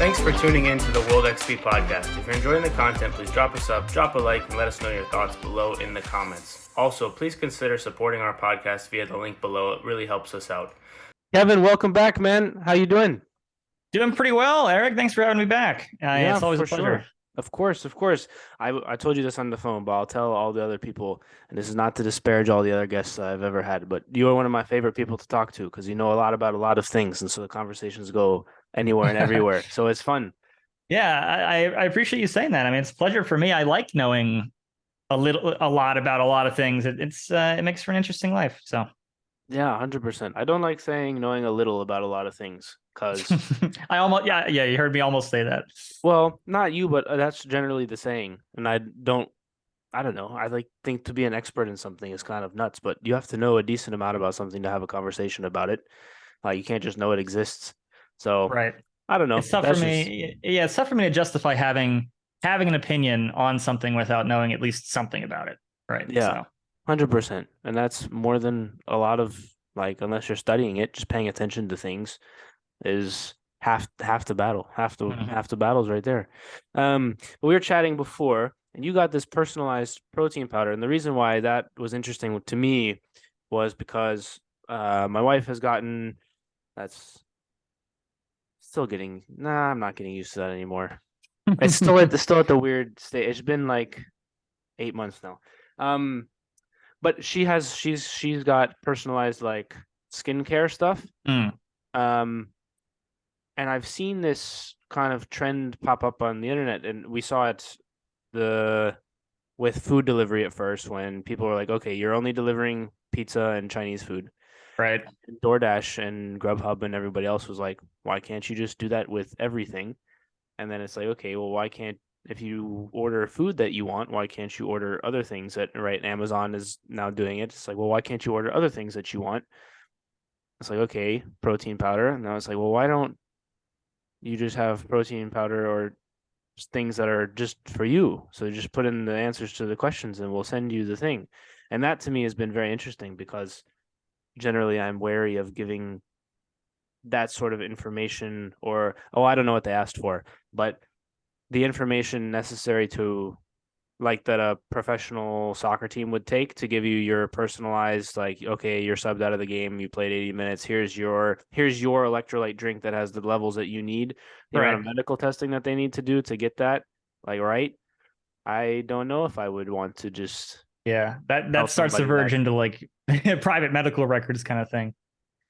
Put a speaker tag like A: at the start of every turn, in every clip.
A: Thanks for tuning in to the World XP podcast. If you're enjoying the content, please drop us up, drop a like, and let us know your thoughts below in the comments. Also, please consider supporting our podcast via the link below. It really helps us out.
B: Kevin, welcome back, man. How you doing?
C: Doing pretty well, Eric. Thanks for having me back.
B: Yeah,
C: it's always a pleasure.
B: Sure. Of course. I told you this on the phone, but I'll tell all the other people, and this is not to disparage all the other guests I've ever had, but you are one of my favorite people to talk to because you know a lot about a lot of things, and so the conversations go anywhere and everywhere. So it's fun.
C: Yeah, I appreciate you saying that. I mean, it's a pleasure for me. I like knowing a lot about a lot of things. It makes for an interesting life. So
B: yeah, 100%. I don't like saying knowing a little about a lot of things because
C: you heard me almost say that.
B: Well, not you, but that's generally the saying, and I don't know. I think to be an expert in something is kind of nuts, but you have to know a decent amount about something to have a conversation about it. You can't just know it exists. So
C: right.
B: I don't know.
C: It's tough for me. Yeah, it's tough for me to justify having an opinion on something without knowing at least something about it. Right.
B: Yeah. 100%. And that's more than a lot of unless you're studying it, just paying attention to things is half the battle. Half the battle's right there. But we were chatting before, and you got this personalized protein powder, and the reason why that was interesting to me was because my wife has gotten that's still getting I'm not getting used to that anymore. It's still at the weird state. It's been like 8 months now. But she's got personalized skincare stuff. And I've seen this kind of trend pop up on the internet, and we saw it with food delivery at first when people were like, okay, you're only delivering pizza and Chinese food.
C: Right.
B: And DoorDash and Grubhub and everybody else was like, why can't you just do that with everything? And then it's like, okay, well, why can't, if you order food that you want, why can't you order other things right? Amazon is now doing it. It's like, well, why can't you order other things that you want? It's like, okay, protein powder. And now it's like, well, why don't you just have protein powder or things that are just for you? So just put in the answers to the questions and we'll send you the thing. And that to me has been very interesting because generally I'm wary of giving that sort of information or, I don't know what they asked for, but the information necessary to that a professional soccer team would take to give you your personalized, okay, you're subbed out of the game, you played 80 minutes, here's your electrolyte drink that has the levels that you need, the amount of medical testing that they need to do to get that, right? I don't know if I would want to just
C: that starts to verge into private medical records kind of thing.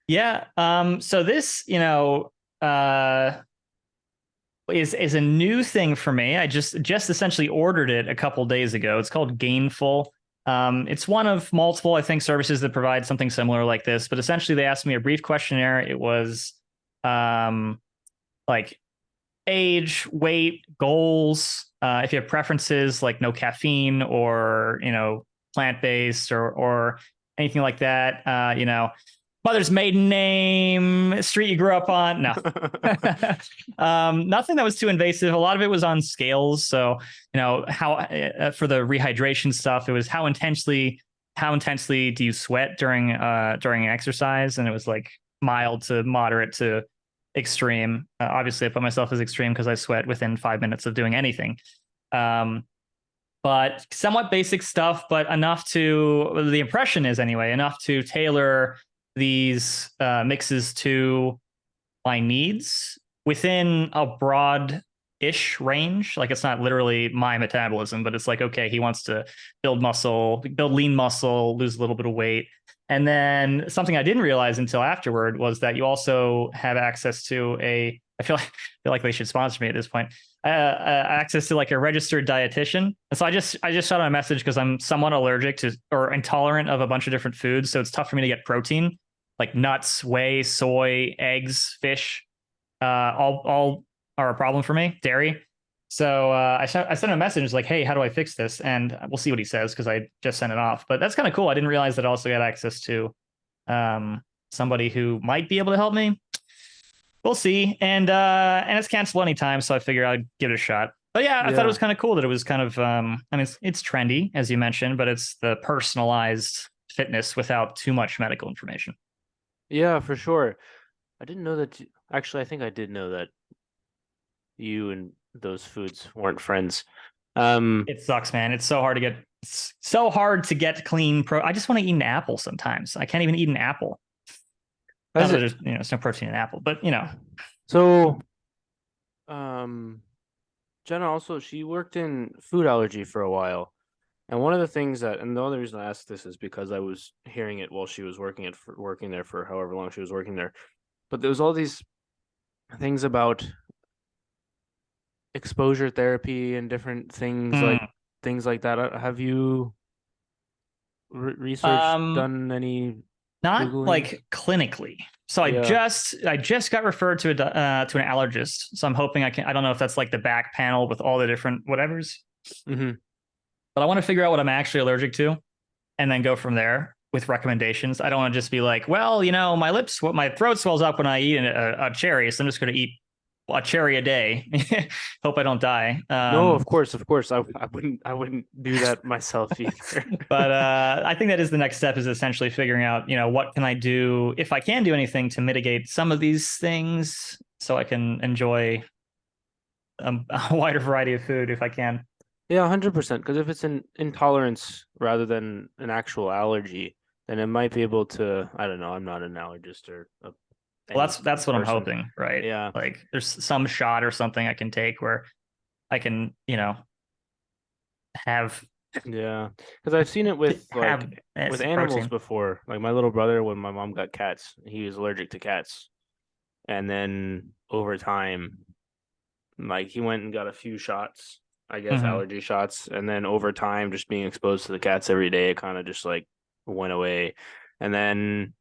C: So this is a new thing for me. I just essentially ordered it a couple days ago. It's called Gainful. It's one of multiple, I think, services that provide something similar like this. But essentially, they asked me a brief questionnaire. It was age, weight, goals. If you have preferences like no caffeine or plant-based or anything like that. Mother's maiden name, street you grew up on. No, nothing that was too invasive. A lot of it was on scales. So, how for the rehydration stuff, it was how intensely do you sweat during exercise? And it was mild to moderate to extreme. Obviously, I put myself as extreme because I sweat within 5 minutes of doing anything. But somewhat basic stuff, but enough the impression is anyway, enough to tailor these mixes to my needs within a broad-ish range. It's not literally my metabolism, but it's okay, he wants to build lean muscle, lose a little bit of weight. And then something I didn't realize until afterward was that you also have access to I feel like they should sponsor me at this point. Access to a registered dietitian. And so I just shot him a message because I'm somewhat allergic to or intolerant of a bunch of different foods. So it's tough for me to get protein, like nuts, whey, soy, eggs, fish. All are a problem for me. Dairy. So I sent him a message hey, how do I fix this? And we'll see what he says because I just sent it off. But that's kind of cool. I didn't realize that I also got access to somebody who might be able to help me. We'll see. And it's cancelable anytime, so I figure I'd give it a shot. But I thought it was kind of cool that it was kind of it's trendy, as you mentioned, but it's the personalized fitness without too much medical information.
B: Yeah, for sure. I didn't know that. Actually, I think I did know that you and those foods weren't friends.
C: It sucks, man. It's so hard to get clean I just want to eat an apple sometimes. I can't even eat an apple. Not that there's, there's no protein in an apple, but
B: So, Jenna also, she worked in food allergy for a while. And one of the things and the only reason I asked this is because I was hearing it while she was working there for however long she was working there. But there was all these things about exposure therapy and different things like that. Have you researched, done any
C: not
B: Googling?
C: like clinically. So I just got referred to an allergist. So I'm hoping I don't know if that's like the back panel with all the different whatevers.
B: Mm-hmm.
C: But I want to figure out what I'm actually allergic to and then go from there with recommendations. I don't want to just be like, well, my throat swells up when I eat a cherry. So I'm just going to eat a cherry a day. Hope I don't die.
B: No, of course. I wouldn't do that myself either.
C: But I think that is the next step, is essentially figuring out, what can I do, if I can do anything to mitigate some of these things so I can enjoy a wider variety of food if I can.
B: Yeah, 100%. Because if it's an intolerance rather than an actual allergy, then it might be able to, I don't know, I'm not an allergist or
C: well, that's what I'm hoping, right?
B: Yeah.
C: Like there's some shot or something I can take where I can, have.
B: Yeah, because I've seen it with with animals
C: protein
B: before. Like my little brother, when my mom got cats, he was allergic to cats, and then over time, like he went and got a few shots, I guess allergy shots, and then over time, just being exposed to the cats every day, it kind of just like went away, and then.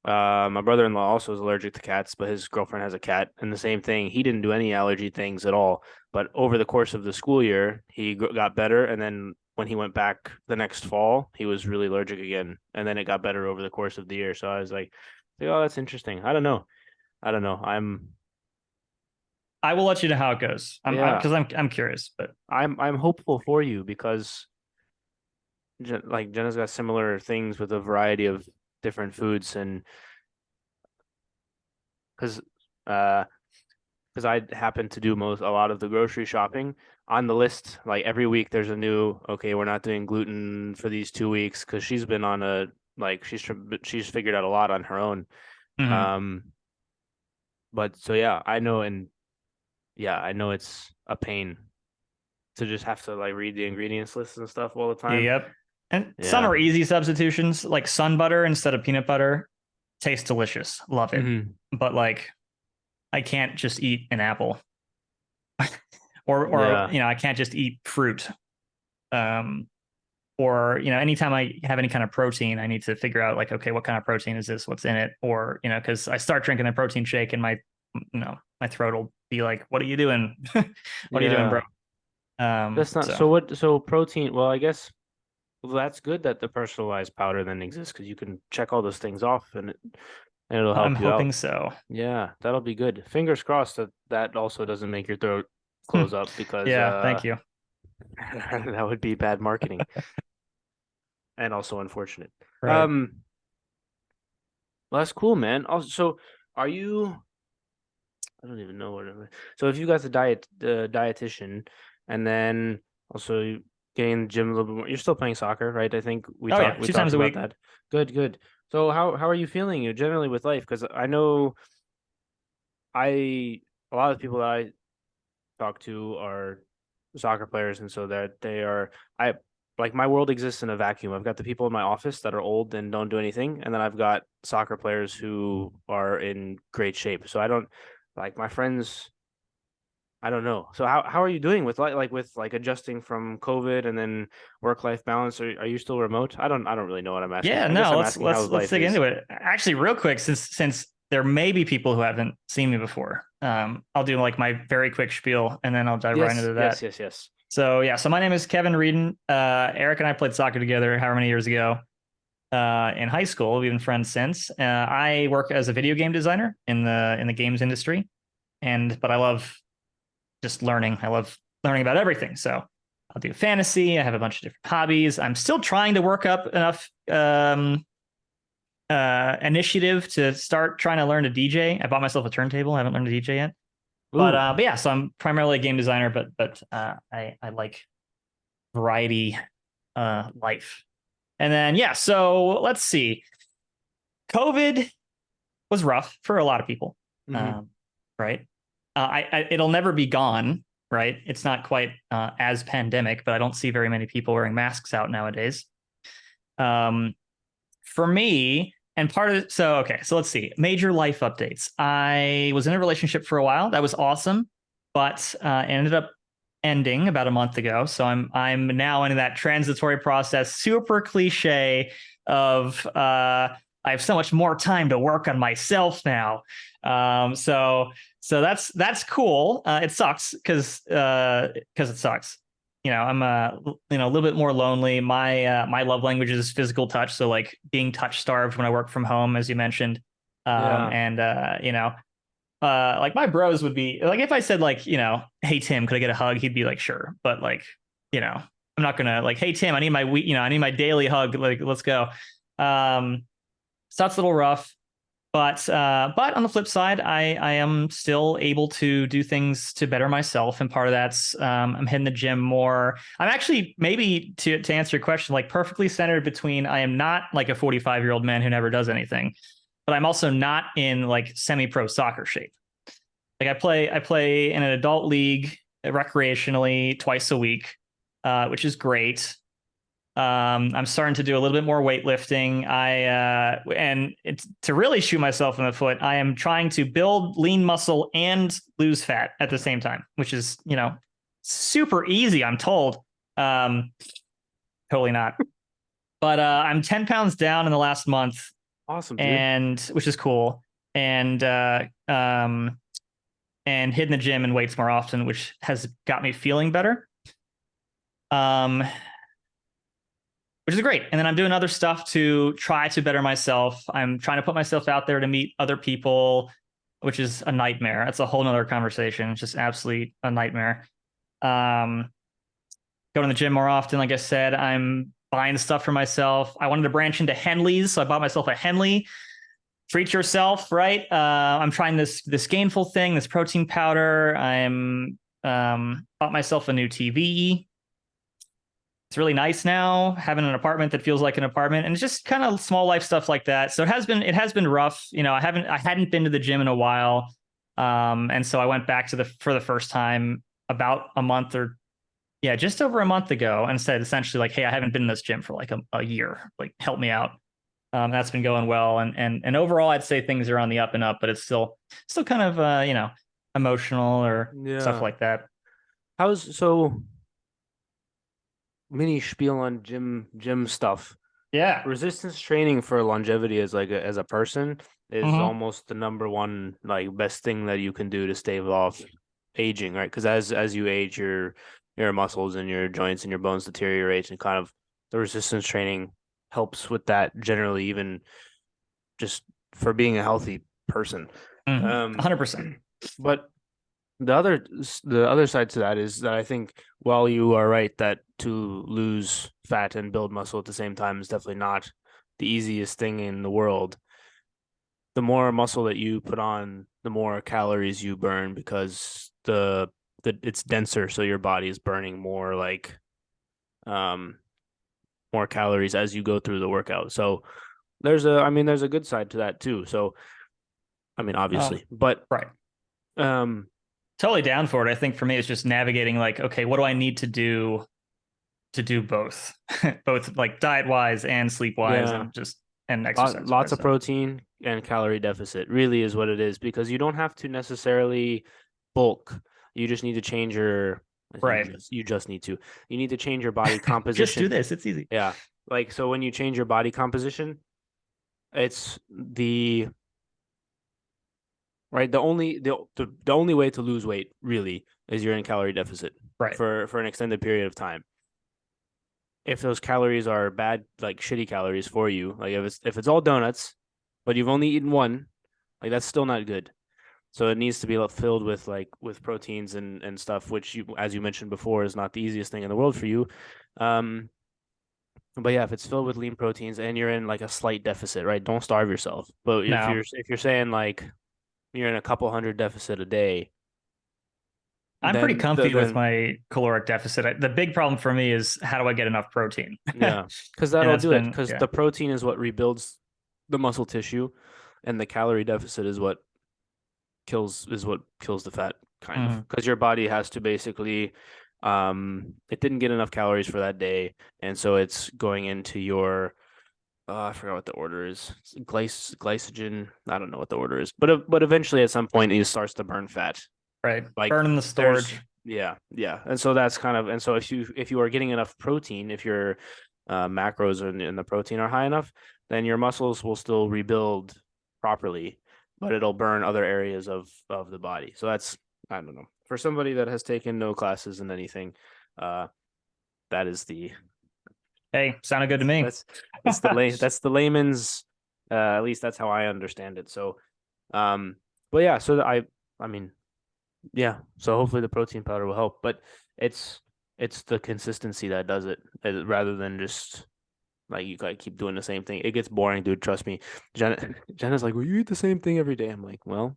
B: My brother-in-law also is allergic to cats, but his girlfriend has a cat, and the same thing. He didn't do any allergy things at all, but over the course of the school year, he got better, and then when he went back the next fall, he was really allergic again, and then it got better over the course of the year. So I was like, oh, that's interesting. I don't know.
C: I will let you know how it goes. Because I'm curious, but
B: I'm hopeful for you because like Jenna's got similar things with a variety of different foods, and because I happen to do a lot of the grocery shopping on the list. Like every week, there's a new. Okay, we're not doing gluten for these 2 weeks because she's been on she's figured out a lot on her own. But so yeah, I know, and yeah, I know it's a pain to just have to like read the ingredients list and stuff all the time.
C: Yep. And some are easy substitutions, like sun butter instead of peanut butter. Tastes delicious. Love it. But like, I can't just eat an apple. or I can't just eat fruit. Or, anytime I have any kind of protein, I need to figure out like, okay, what kind of protein is this? What's in it? Or, because I start drinking a protein shake and my throat will be like, what are you doing? What are you doing, bro?
B: That's not so protein. Well, I guess. Well, that's good that the personalized powder then exists because you can check all those things off and it'll help you out. I'm
C: hoping so.
B: Yeah, that'll be good. Fingers crossed that also doesn't make your throat close up because
C: thank you.
B: That would be bad marketing and also unfortunate.
C: Right.
B: Well, that's cool, man. Also, so are you? I don't even know what. So if you got the dietitian, and then also getting in the gym a little bit more. You're still playing soccer, right? I think we talked
C: 2 times a week.
B: That. Good. So how are you feeling generally with life? Because I know a lot of people that I talk to are soccer players, and so that they are like my world exists in a vacuum. I've got the people in my office that are old and don't do anything, and then I've got soccer players who are in great shape. So I don't like my friends. I don't know. So how are you doing with with adjusting from COVID and then work-life balance? Are you still remote? I don't really know what I'm asking.
C: Yeah, no, let's dig into it. Actually, real quick, since there may be people who haven't seen me before, I'll do like my very quick spiel and then I'll dive right into that.
B: Yes.
C: So my name is Kevin Readen. Eric and I played soccer together however many years ago. In high school, we've been friends since. I work as a video game designer in the games industry, but I love just learning. I love learning about everything. So I'll do fantasy. I have a bunch of different hobbies. I'm still trying to work up enough initiative to start trying to learn to DJ. I bought myself a turntable. I haven't learned to DJ yet.
B: Ooh.
C: But yeah, so I'm primarily a game designer, but I like variety life. And then yeah, so let's see. COVID was rough for a lot of people.
B: Mhm.
C: Um, right. It'll never be gone, right? It's not quite as pandemic, but I don't see very many people wearing masks out nowadays. Um, for me, and part of it, so okay, so let's see. Major life updates. I was in a relationship for a while. That was awesome, but ended up ending about a month ago. So I'm now in that transitory process, super cliche of I have so much more time to work on myself now. So that's cool. It sucks because it sucks. I'm a little bit more lonely. My love language is physical touch, so like being touch starved when I work from home, as you mentioned.
B: Yeah.
C: And like my bros would be like, if I said like, hey Tim, could I get a hug? He'd be like, sure. But like, I'm not gonna like, hey Tim, I need my I need my daily hug. Like, let's go. So that's a little rough. But on the flip side, I am still able to do things to better myself, and part of that's I'm hitting the gym more. I'm actually, maybe to answer your question, like perfectly centered between I am not like a 45-year-old man who never does anything, but I'm also not in like semi-pro soccer shape. Like I play in an adult league recreationally twice a week, which is great. I'm starting to do a little bit more weightlifting. And it's to really shoot myself in the foot. I am trying to build lean muscle and lose fat at the same time, which is, super easy, I'm told. Totally not. But I'm 10 pounds down in the last month,
B: Awesome, dude.
C: and which is cool. And hitting the gym and weights more often, which has got me feeling better. Which is great. And then I'm doing other stuff to try to better myself. I'm trying to put myself out there to meet other people, which is a nightmare. That's a whole nother conversation. It's just absolutely a nightmare. Going to the gym more often. Like I said, I'm buying stuff for myself. I wanted to branch into Henleys, so I bought myself a Henley. Treat yourself, right? I'm trying this gainful thing, this protein powder. I'm bought myself a new TV. It's really nice now having an apartment that feels like an apartment, and it's just kind of small life stuff like that. So it has been rough. I hadn't been to the gym in a while. And so I went back for the first time about a month or just over a month ago, and said essentially like, hey, I haven't been in this gym for like a year, like help me out. That's been going well. And overall I'd say things are on the up and up, but it's still kind of, emotional or stuff like that.
B: So mini spiel on gym stuff.
C: Yeah.
B: Resistance training for longevity as a person is almost the number one like best thing that you can do to stave off aging, right? Because as you age, your muscles and your joints and your bones deteriorate, and kind of the resistance training helps with that generally, even just for being a healthy person.
C: 100%.
B: But the other side to that is that I think while you are right that to lose fat and build muscle at the same time is definitely not the easiest thing in the world. The more muscle that you put on, the more calories you burn, because it's denser, so your body is burning more more calories as you go through the workout. So there's a good side to that too. So obviously, but
C: right.
B: Um,
C: Totally down for it. I think for me, it's just navigating like, okay, what do I need to do both, both like diet wise and sleep wise, and exercise.
B: Lots of protein and calorie deficit really is what it is, because you don't have to necessarily bulk. You just need to change your
C: right.
B: You need to change your body composition.
C: Just do this. It's easy.
B: Yeah. Like, so when you change your body composition, it's right. The only way to lose weight really is you're in calorie deficit,
C: right,
B: for an extended period of time. If those calories are bad, like shitty calories for you, like if it's all donuts, but you've only eaten one, like that's still not good. So it needs to be filled with proteins and stuff, which as you mentioned before, is not the easiest thing in the world for you. But yeah, if it's filled with lean proteins and you're in like a slight deficit, right? Don't starve yourself. But if you're saying like you're in a couple hundred deficit a day,
C: I'm pretty
B: then
C: comfy with
B: then
C: my caloric deficit. The big problem for me is how do I get enough protein?
B: yeah, because
C: And
B: that'll
C: that's
B: do it.
C: been
B: Because the protein is what rebuilds the muscle tissue, and the calorie deficit is what kills the fat, kind of.
C: Mhm.
B: Because your body has to basically, it didn't get enough calories for that day, and so it's going into your I forgot what the order is. Glycogen. I don't know what the order is, but eventually at some point it starts to burn fat.
C: Right.
B: Like
C: Burning the
B: there's
C: storage.
B: yeah, and so that's kind of, and so if you are getting enough protein, if your macros and the protein are high enough, then your muscles will still rebuild properly, but it'll burn other areas of the body. So that's, I don't know, for somebody that has taken no classes in anything, uh, that is the
C: Hey, sounded good to me.
B: that's the layman's, at least that's how I understand it. So but yeah, so I mean, yeah, so hopefully the protein powder will help, but it's it's the consistency that does it, rather than just like you gotta keep doing the same thing. It gets boring, dude, trust me. Jenna's like, well, you eat the same thing every day. I'm like, well,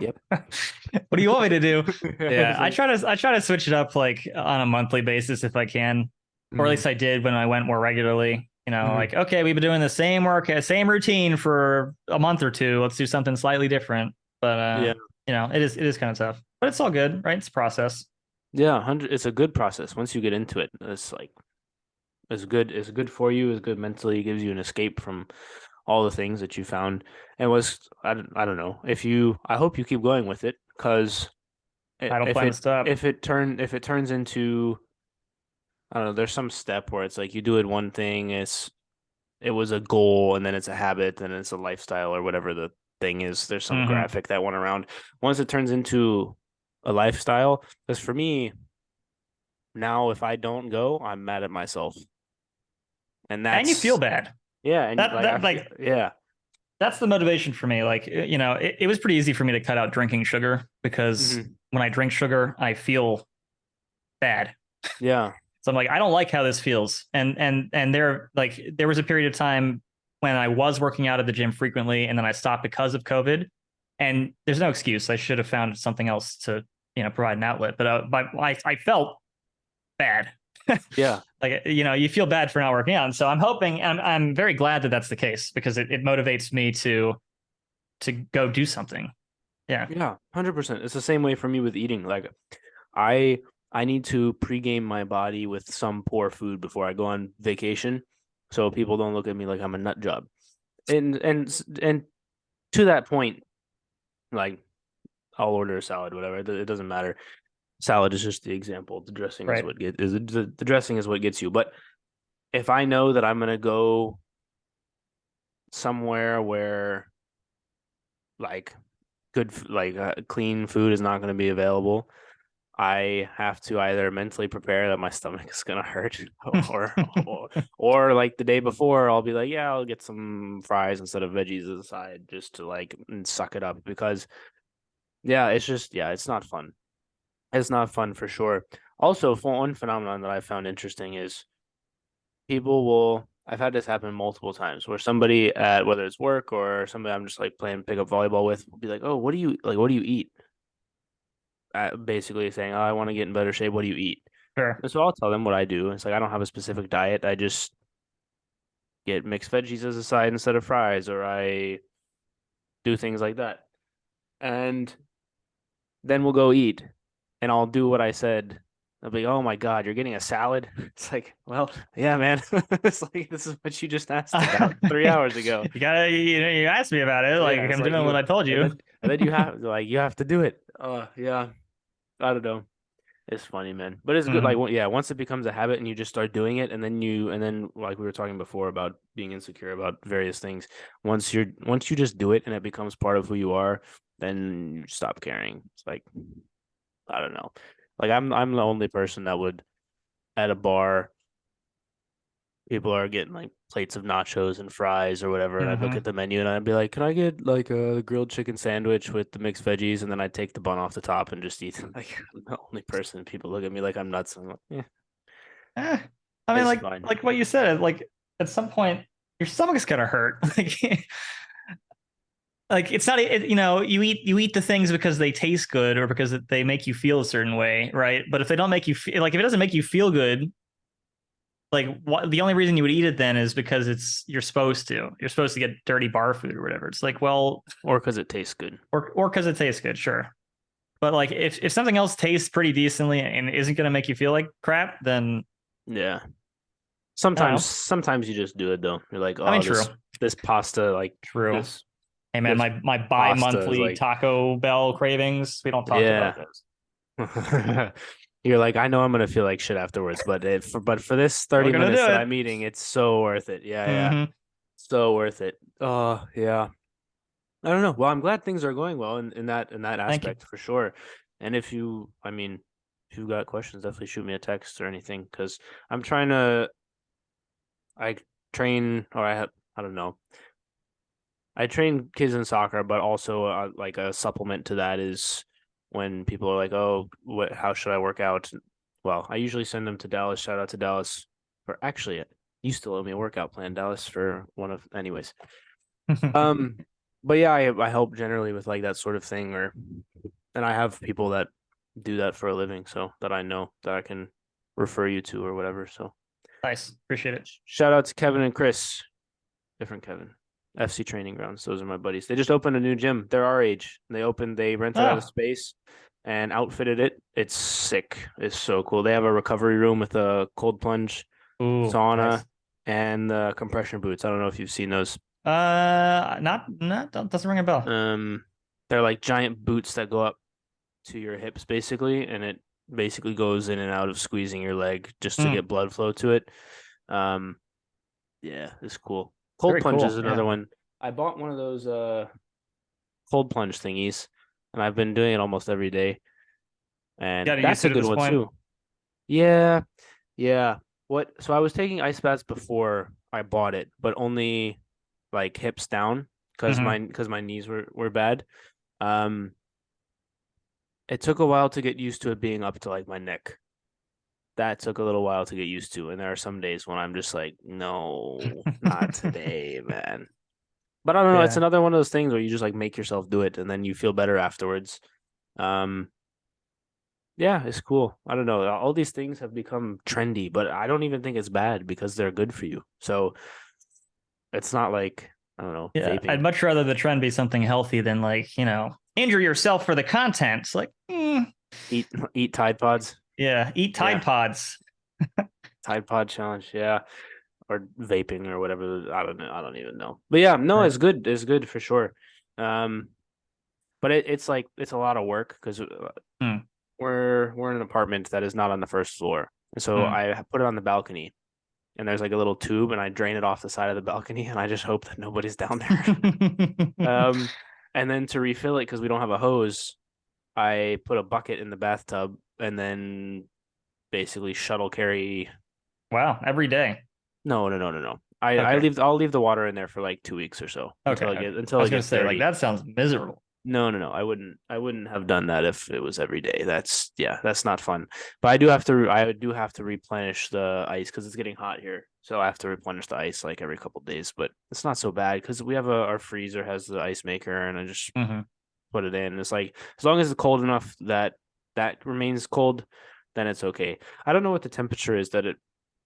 B: yep.
C: What do you want me to do? Yeah,
B: It's like,
C: I try to switch it up like on a monthly basis if I can, or at
B: mhm,
C: least I did when I went more regularly.
B: mhm.
C: Like okay, we've been doing the same work, same routine for a month or two. Let's do something slightly different. But
B: Yeah.
C: it is kind of tough, but it's all good, right? It's a process.
B: Yeah, 100, it's a good process once you get into it. It's like it's good for you, it's good mentally, it gives you an escape from all the things that you found. And was I don't know. If you I hope you keep going with it, because
C: I don't plan to stop.
B: if it turns into, I don't know, there's some step where it's like you do it one thing, it was a goal, and then it's a habit, and it's a lifestyle, or whatever the thing is. There's some
C: Hmm.
B: graphic that went around. Once it turns into a lifestyle, because for me now, if I don't go, I'm mad at myself, and
C: And you feel
B: that's
C: bad.
B: yeah, and
C: That
B: like I
C: that
B: feel
C: like
B: yeah,
C: that's the motivation for me. Like, it was pretty easy for me to cut out drinking sugar because
B: hmm
C: when I drink sugar, I feel bad.
B: yeah,
C: So I'm like, I don't like how this feels. And there was a period of time when I was working out at the gym frequently, and then I stopped because of COVID. And there's no excuse. I should have found something else to provide an outlet. But I felt bad.
B: yeah,
C: Like you feel bad for not working out. And so I'm hoping, and I'm very glad that that's the case because it motivates me to go do something. Yeah.
B: yeah, 100%. It's the same way for me with eating. Like I I need to pregame my body with some poor food before I go on vacation, so people don't look at me like I'm a nut job. And to that point, like I'll order a salad, whatever. It doesn't matter. Salad is just the example. The dressing is
C: Right.
B: what get is the dressing is what gets you. But if I know that I'm gonna go somewhere where like clean food is not gonna be available, I have to either mentally prepare that my stomach is gonna hurt, or or like the day before, I'll be like, yeah, I'll get some fries instead of veggies as a side, just to like suck it up, because yeah, it's just, yeah, it's not fun. It's not fun for sure. Also, for one phenomenon that I found interesting is people will. I've had this happen multiple times where somebody at, whether it's work or somebody I'm just like playing pickup volleyball with, will be like, "Oh, what do you like? What do you eat?" Basically saying, "Oh, I want to get in better shape. What do you eat?"
C: Sure.
B: And so I'll tell them what I do. It's like I don't have a specific diet. I just get mixed veggies as a side instead of fries, or I do things like that. And then we'll go eat, and I'll do what I said. I'll be, oh my God, you're getting a salad? It's like, well, yeah, man. It's like, this is what you just asked about 3 hours ago.
C: You asked me about it. Like
B: Yeah, it's
C: I'm
B: like
C: doing what I told you.
B: and then you have like you have to do it. Yeah, I don't know. It's funny, man. But it's good. Like,
C: Mhm.
B: yeah, once it becomes a habit and you just start doing it, and then like we were talking before about being insecure about various things. Once you just do it and it becomes part of who you are, then you stop caring. It's like, I don't know. Like I'm the only person that would, at a bar, people are getting like plates of nachos and fries or whatever, and I'd look at
C: Mhm.
B: the menu and I'd be like, "Can I get like a grilled chicken sandwich with the mixed veggies?" And then I'd take the bun off the top and just eat. Like I'm the only person. People look at me like I'm nuts. I'm like, yeah,
C: Eh, I mean,
B: it's fine.
C: like what you said. Like at some point, your stomach's gonna hurt. Like like it's not you eat the things because they taste good or because they make you feel a certain way, right? But if they don't make you feel like if it doesn't make you feel good, like the only reason you would eat it then is because you're supposed to get dirty bar food or whatever. It's like, well,
B: Or because it tastes good.
C: or because it tastes good, sure. But like if something else tastes pretty decently and isn't going to make you feel like crap, then
B: Yeah.
C: I don't know.
B: Sometimes you just do it though. You're like,
C: I mean,
B: oh,
C: true,
B: this pasta, like
C: true.
B: this
C: Hey man,
B: this
C: my
B: pasta is
C: bi-monthly
B: like,
C: Taco Bell cravings. We don't talk
B: yeah.
C: about those.
B: You're like, I know I'm gonna feel like shit afterwards, but for this
C: We're
B: 30
C: gonna
B: minutes
C: do
B: that
C: it.
B: I'm eating, it's so worth it. Yeah, yeah.
C: Mm-hmm.
B: So worth it. Oh, yeah. I don't know. Well, I'm glad things are going well in that
C: Thank you.
B: aspect for sure. And I mean, if you've got questions, definitely shoot me a text or anything because I'm trying to. I train, or I don't know. I train kids in soccer, but also like a supplement to that is when people are like, "Oh, how should I work out?" Well, I usually send them to Dallas. Shout out to Dallas for actually, you still owe me a workout plan, Dallas, for one of, anyways. Um, but yeah, I help generally with like that sort of thing, and I have people that do that for a living, so that I know that I can refer you to or whatever. So
C: Nice, appreciate it.
B: shout out to Kevin and Chris, different Kevin. FC Training Grounds. Those are my buddies. They just opened a new gym. They're our age. They rented out a
C: Oh,
B: space and outfitted it. It's sick. It's so cool. They have a recovery room with a cold plunge,
C: ooh,
B: sauna,
C: nice.
B: and compression boots. I don't know if you've seen those.
C: Not doesn't ring a bell.
B: They're like giant boots that go up to your hips basically, and it basically goes in and out of squeezing your leg just to
C: Mm,
B: get blood flow to it. Um, yeah, it's cool. Cold
C: very
B: plunge is
C: cool.
B: another
C: Yeah,
B: one. I bought one of those cold plunge thingies, and I've been doing it almost every day, and
C: got used
B: that's
C: to
B: a
C: it at
B: good
C: this
B: one
C: point.
B: too. Yeah, yeah. So I was taking ice baths before I bought it, but only like hips down because
C: Hmm.
B: my knees were bad. Um, it took a while to get used to it being up to like my neck. That took a little while to get used to, and there are some days when I'm just like, no, not today, man. But I don't know. It's
C: Yeah,
B: another one of those things where you just like make yourself do it, and then you feel better afterwards. Um, yeah, it's cool. I don't know. All these things have become trendy, but I don't even think it's bad because they're good for you. So it's not like, I don't know,
C: yeah. I'd
B: vaping.
C: much rather the trend be something healthy than like injure yourself for the content. It's like,
B: Eat Tide Pods.
C: yeah, eat
B: Yeah,
C: Tide Pods.
B: Tide Pod challenge. Yeah, or vaping or whatever. I don't know. I don't even know. But yeah, no,
C: Right.
B: it's good. It's good for sure. Um, but it's like it's a lot of work because
C: Mm,
B: we're in an apartment that is not on the first floor. And so
C: mm.
B: I put it on the balcony and there's like a little tube and I drain it off the side of the balcony and I just hope that nobody's down there. Um, and then to refill it because we don't have a hose, I put a bucket in the bathtub and then basically shuttle carry.
C: Wow, every day.
B: No, no, no, no, no.
C: Okay,
B: I'll leave the water in there for like 2 weeks or so
C: okay, okay.
B: until
C: I
B: it
C: was gonna
B: gets
C: say like
B: dirty.
C: that sounds miserable.
B: No, no, no. I wouldn't have done that if it was every day. That's not fun. But I do have to replenish the ice because it's getting hot here. So I have to replenish the ice like every couple of days. But it's not so bad because we have our freezer has the ice maker and I just
C: Hmm.
B: put it in. It's like as long as it's cold enough that remains cold, then it's okay. I don't know what the temperature is that it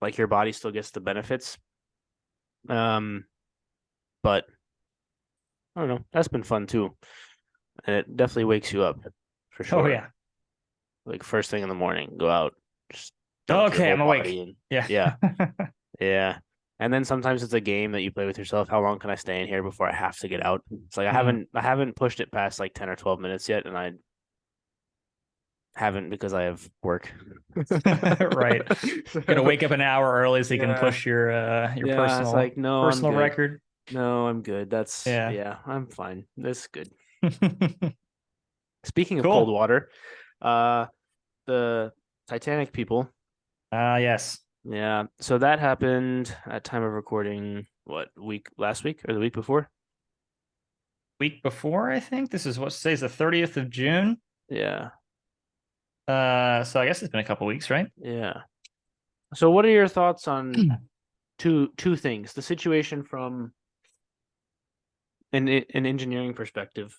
B: like your body still gets the benefits. Um, but I don't know. That's been fun too. And it definitely wakes you up for
C: Oh
B: sure.
C: yeah.
B: Like first thing in the morning, go out, just dunk your
C: Okay,
B: whole
C: I'm awake.
B: body in.
C: Yeah.
B: Yeah, yeah. And then sometimes it's a game that you play with yourself. How long can I stay in here before I have to get out? It's like I
C: Mm.
B: haven't I haven't pushed it past like 10 or 12 minutes yet, and I haven't because I have work.
C: Right. Gonna wake up an hour early so you can
B: Yeah,
C: push your
B: yeah. It's like no, I'm
C: personal
B: good.
C: record.
B: No, I'm good.
C: Yeah.
B: Yeah, I'm fine. That's good. Speaking of cold
C: Cool.
B: water, the Titanic people.
C: Yes.
B: Yeah. So that happened at time of recording, last week or the week before?
C: Week before, I think. This is what today's the 30th of June.
B: Yeah.
C: So I guess it's been a couple weeks, right?
B: Yeah. So what are your thoughts on two things? The situation from an engineering perspective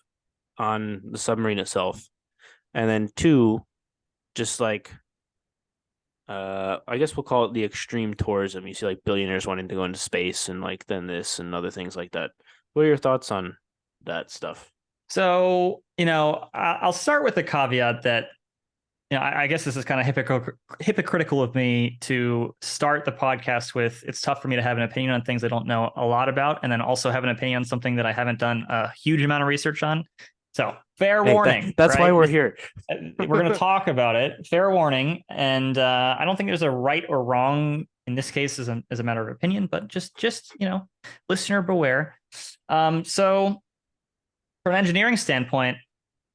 B: on the submarine itself, and then two, just like I guess we'll call it the extreme tourism. You see like billionaires wanting to go into space and like then this and other things like that. What are your thoughts on that stuff?
C: So, I'll start with the caveat that, I guess this is kind of hypocritical of me to start the podcast with, it's tough for me to have an opinion on things I don't know a lot about, and then also have an opinion on something that I haven't done a huge amount of research on. So fair warning.
B: That's
C: right?
B: why we're here.
C: We're going to talk about it. Fair warning. And I don't think there's a right or wrong in this case as a matter of opinion, but just listener beware. So from an engineering standpoint,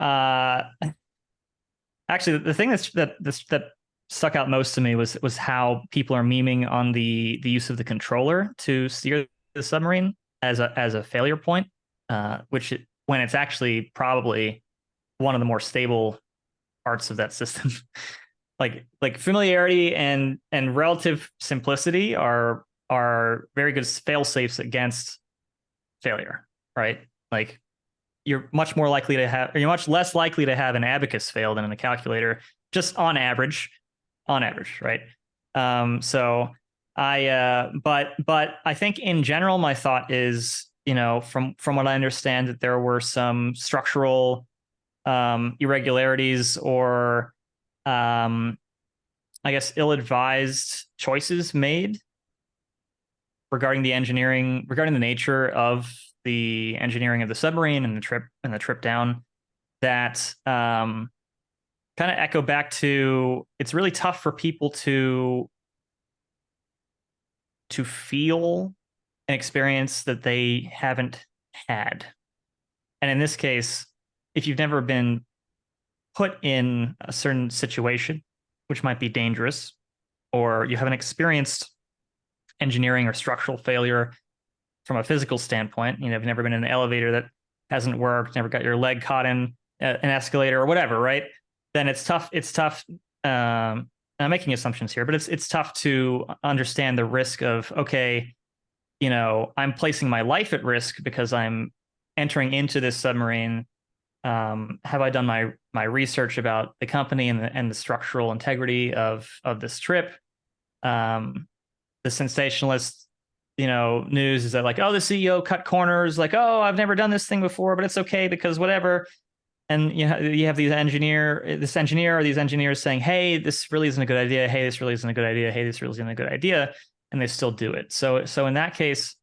C: actually the thing that stuck out most to me was how people are memeing on the use of the controller to steer the submarine as a failure point, when it's actually probably one of the more stable parts of that system. like familiarity and relative simplicity are very good fail safes against failure, right? Like you're much less likely to have an abacus fail than in a calculator, just on average, right? So but I think in general, my thought is, from what I understand, that there were some structural irregularities or I guess ill-advised choices made regarding the nature of the engineering of the submarine and the trip down, that kind of echo back to, it's really tough for people to feel an experience that they haven't had. And in this case, if you've never been put in a certain situation, which might be dangerous, or you haven't experienced engineering or structural failure from a physical standpoint, you've never been in an elevator that hasn't worked, never got your leg caught in an escalator or whatever, right? Then it's tough. I'm making assumptions here, but it's tough to understand the risk of, okay, I'm placing my life at risk because I'm entering into this submarine. Have I done my research about the company and the structural integrity of this trip? The sensationalist, news is that like, oh, the CEO cut corners, like, oh, I've never done this thing before, but it's okay because whatever. And you have this engineer or these engineers saying, hey, this really isn't a good idea. Hey, this really isn't a good idea. Hey, this really isn't a good idea. And they still do it. So in that case,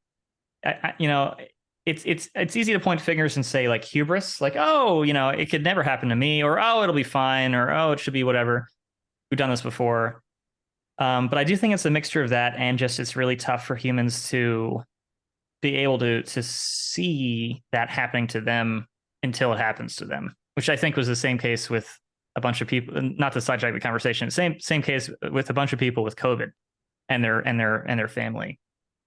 C: it's easy to point fingers and say like hubris, like, oh, it could never happen to me, or, oh, it'll be fine, or, oh, it should be whatever. We've done this before. But I do think it's a mixture of that and just it's really tough for humans to be able to see that happening to them until it happens to them, which I think was the same case with a bunch of people. Not to sidetrack the conversation, same case with a bunch of people with COVID and their family,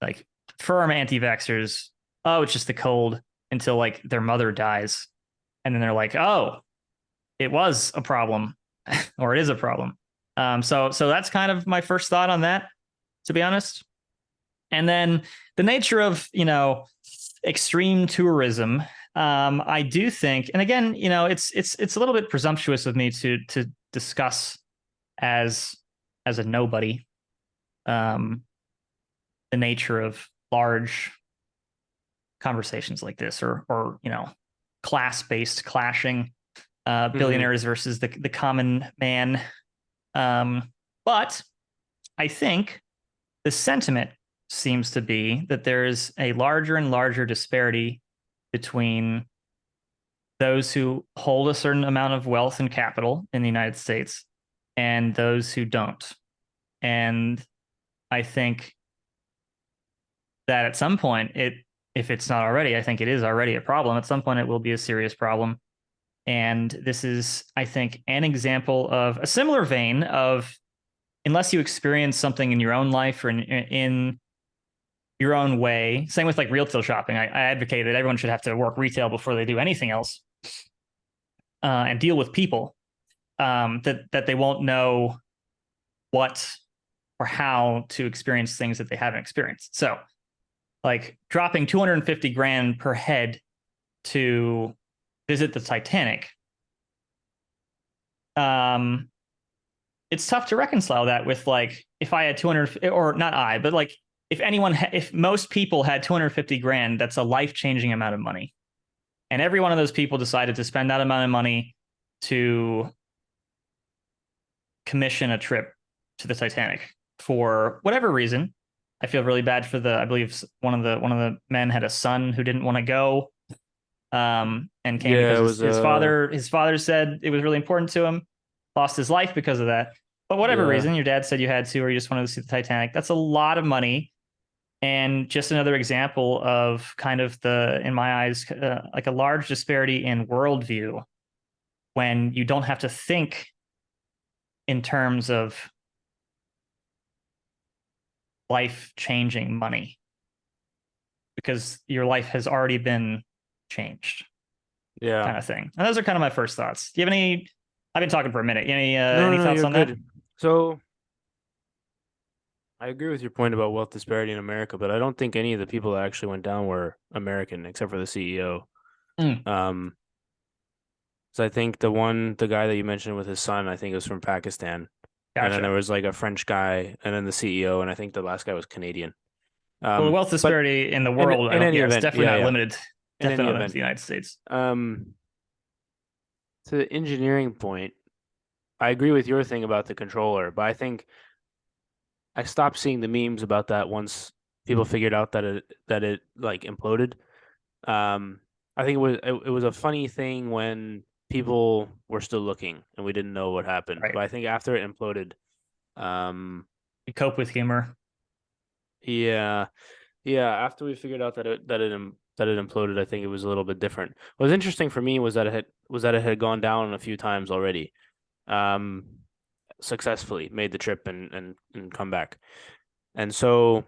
C: like firm anti-vaxxers. Oh, it's just the cold, until like their mother dies, and then they're like, oh, it was a problem, or it is a problem. So that's kind of my first thought on that, to be honest. And then the nature of, extreme tourism. I do think, and again, it's a little bit presumptuous of me to discuss as a nobody, the nature of large conversations like this, or class-based clashing, billionaires versus the common man. But I think the sentiment seems to be that there is a larger and larger disparity between those who hold a certain amount of wealth and capital in the United States and those who don't. And I think that at some point, if it's not already, I think it is already a problem. At some point, it will be a serious problem. And this is, I think, an example of a similar vein of, unless you experience something in your own life or in your own way. Same with like retail shopping. I advocate that everyone should have to work retail before they do anything else, and deal with people, that they won't know what or how to experience things that they haven't experienced. So like dropping 250 grand per head to visit the Titanic, it's tough to reconcile that with like if I had 200, or not I, but like if most people had 250 grand, that's a life-changing amount of money. And every one of those people decided to spend that amount of money to commission a trip to the Titanic for whatever reason. I feel really bad for I believe one of the men had a son who didn't want to go, and came because his father said it was really important to him, lost his life because of that. But whatever reason, your dad said you had to, or you just wanted to see the Titanic. That's a lot of money. And just another example of kind of in my eyes, like a large disparity in worldview when you don't have to think in terms of life-changing money because your life has already been changed.
B: Yeah.
C: Kind of thing. And those are kind of my first thoughts. Do you have any? I've been talking for a minute. Any thoughts on that?
B: So I agree with your point about wealth disparity in America, but I don't think any of the people that actually went down were American, except for the CEO. So I think the guy that you mentioned with his son, I think it was from Pakistan.
C: Gotcha.
B: And then there was like a French guy, and then the CEO, and I think the last guy was Canadian.
C: Well, the wealth disparity in the world,
B: in any event,
C: it's definitely not limited. Definitely not limited to the United States.
B: To the engineering point, I agree with your thing about the controller, but I think I stopped seeing the memes about that once people figured out that it like imploded. I think it was a funny thing when people were still looking and we didn't know what happened.
C: Right.
B: But I think after it imploded,
C: we cope with humor.
B: Yeah, after we figured out that it imploded, I think it was a little bit different. What was interesting for me was that it had gone down a few times already. Successfully made the trip and come back. And so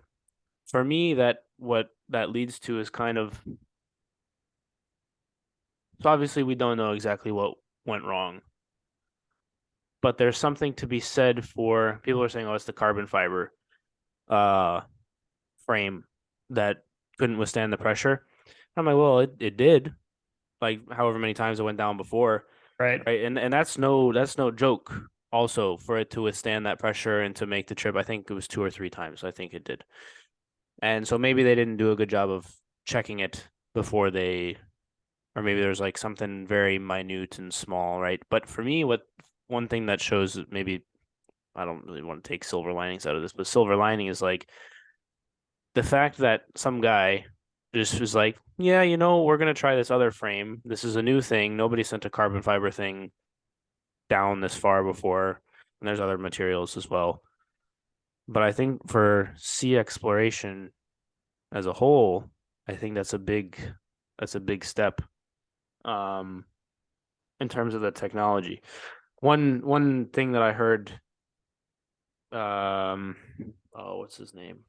B: for me, what that leads to is kind of, so obviously we don't know exactly what went wrong, but there's something to be said for people are saying, oh, it's the carbon fiber frame that couldn't withstand the pressure. I'm like, well, it did, like however many times it went down before.
C: Right.
B: And that's no joke. Also, for it to withstand that pressure and to make the trip, I think it was 2 or 3 times. I think it did. And so maybe they didn't do a good job of checking it before or maybe there's like something very minute and small, right? But for me, one thing that shows maybe, I don't really want to take silver linings out of this, but silver lining is like the fact that some guy just was like, yeah, we're going to try this other frame. This is a new thing. Nobody sent a carbon fiber thing down this far before, and there's other materials as well. But I think for sea exploration as a whole, I think that's a big step in terms of the technology. One thing that I heard, what's his name?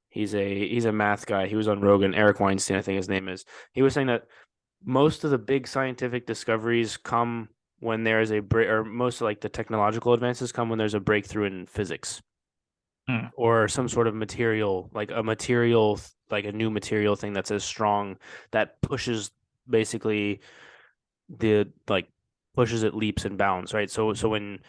B: He's a math guy. He was on Rogan. Eric Weinstein, I think his name is. He was saying that most of the big scientific discoveries come when there is or most of like the technological advances come when there's a breakthrough in physics or some sort of material, like a new material thing that's as strong that pushes basically pushes it leaps and bounds, right? So when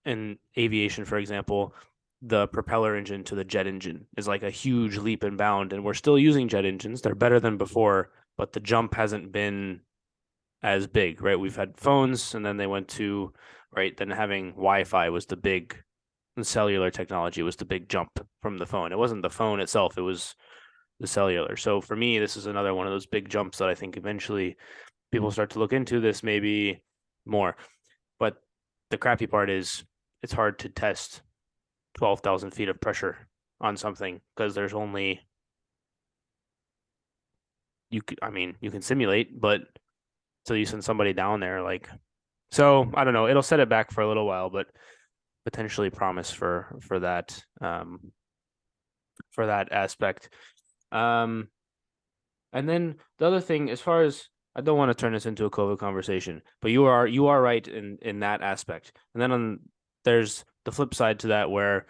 B: in aviation, for example, the propeller engine to the jet engine is like a huge leap and bound, and we're still using jet engines. They're better than before, but the jump hasn't been as big, right? We've had phones, and then they went to, right, then having Wi-Fi was the big, cellular technology was the big jump from the phone. It wasn't the phone itself, it was the cellular. So for me, this is another one of those big jumps that I think eventually people start to look into this maybe more. But the crappy part is it's hard to test 12,000 feet of pressure on something because there's only, you can simulate, but until you send somebody down there, like, so I don't know, it'll set it back for a little while, but potentially promise for that aspect. And then the other thing, as far as, I don't want to turn this into a COVID conversation, but you are right in that aspect. And then there's the flip side to that where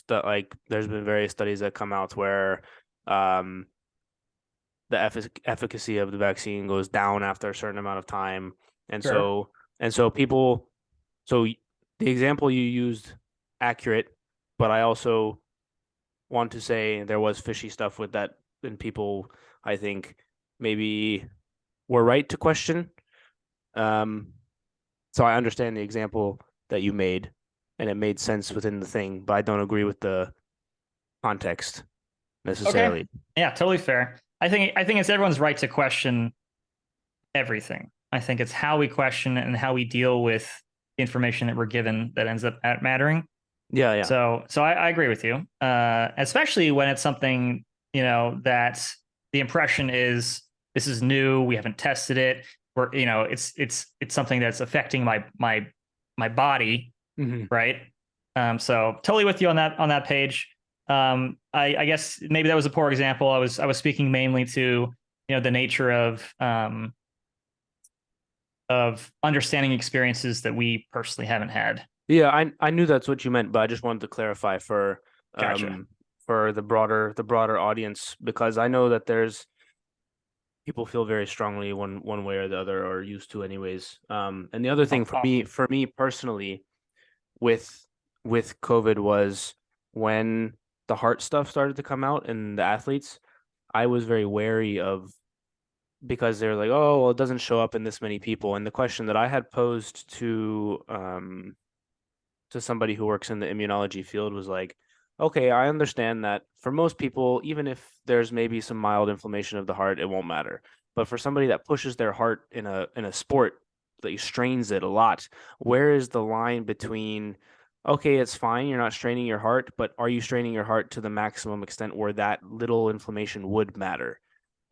B: like there's been various studies that come out where the efficacy of the vaccine goes down after a certain amount of time. And
C: Sure.
B: so people, so the example you used, accurate, but I also want to say there was fishy stuff with that, and people, I think, maybe were right to question. Um, so I understand the example that you made, and it made sense within the thing, but I don't agree with the context
C: Okay.
B: necessarily.
C: Yeah, totally fair. I think it's everyone's right to question everything. I think it's how we question it and how we deal with the information that we're given that ends up mattering.
B: Yeah, yeah.
C: So I agree with you, especially when it's something that the impression is this is new. We haven't tested it. We're it's something that's affecting my body,
B: Mhm.
C: right? So totally with you on that page. I guess maybe that was a poor example. I was speaking mainly to the nature of understanding experiences that we personally haven't had.
B: Yeah, I knew that's what you meant, but I just wanted to clarify
C: Gotcha.
B: for the broader audience, because I know that there's people feel very strongly one way or the other, or used to anyways. And the other thing for me
C: Often.
B: for me personally with COVID was when the heart stuff started to come out and the athletes, I was very wary of, because they're like, oh, well, it doesn't show up in this many people. And the question that I had posed to somebody who works in the immunology field was like, okay, I understand that for most people, even if there's maybe some mild inflammation of the heart, it won't matter. But for somebody that pushes their heart in a sport that strains it a lot, where is the line between, okay, it's fine, you're not straining your heart, but are you straining your heart to the maximum extent where that little inflammation would matter?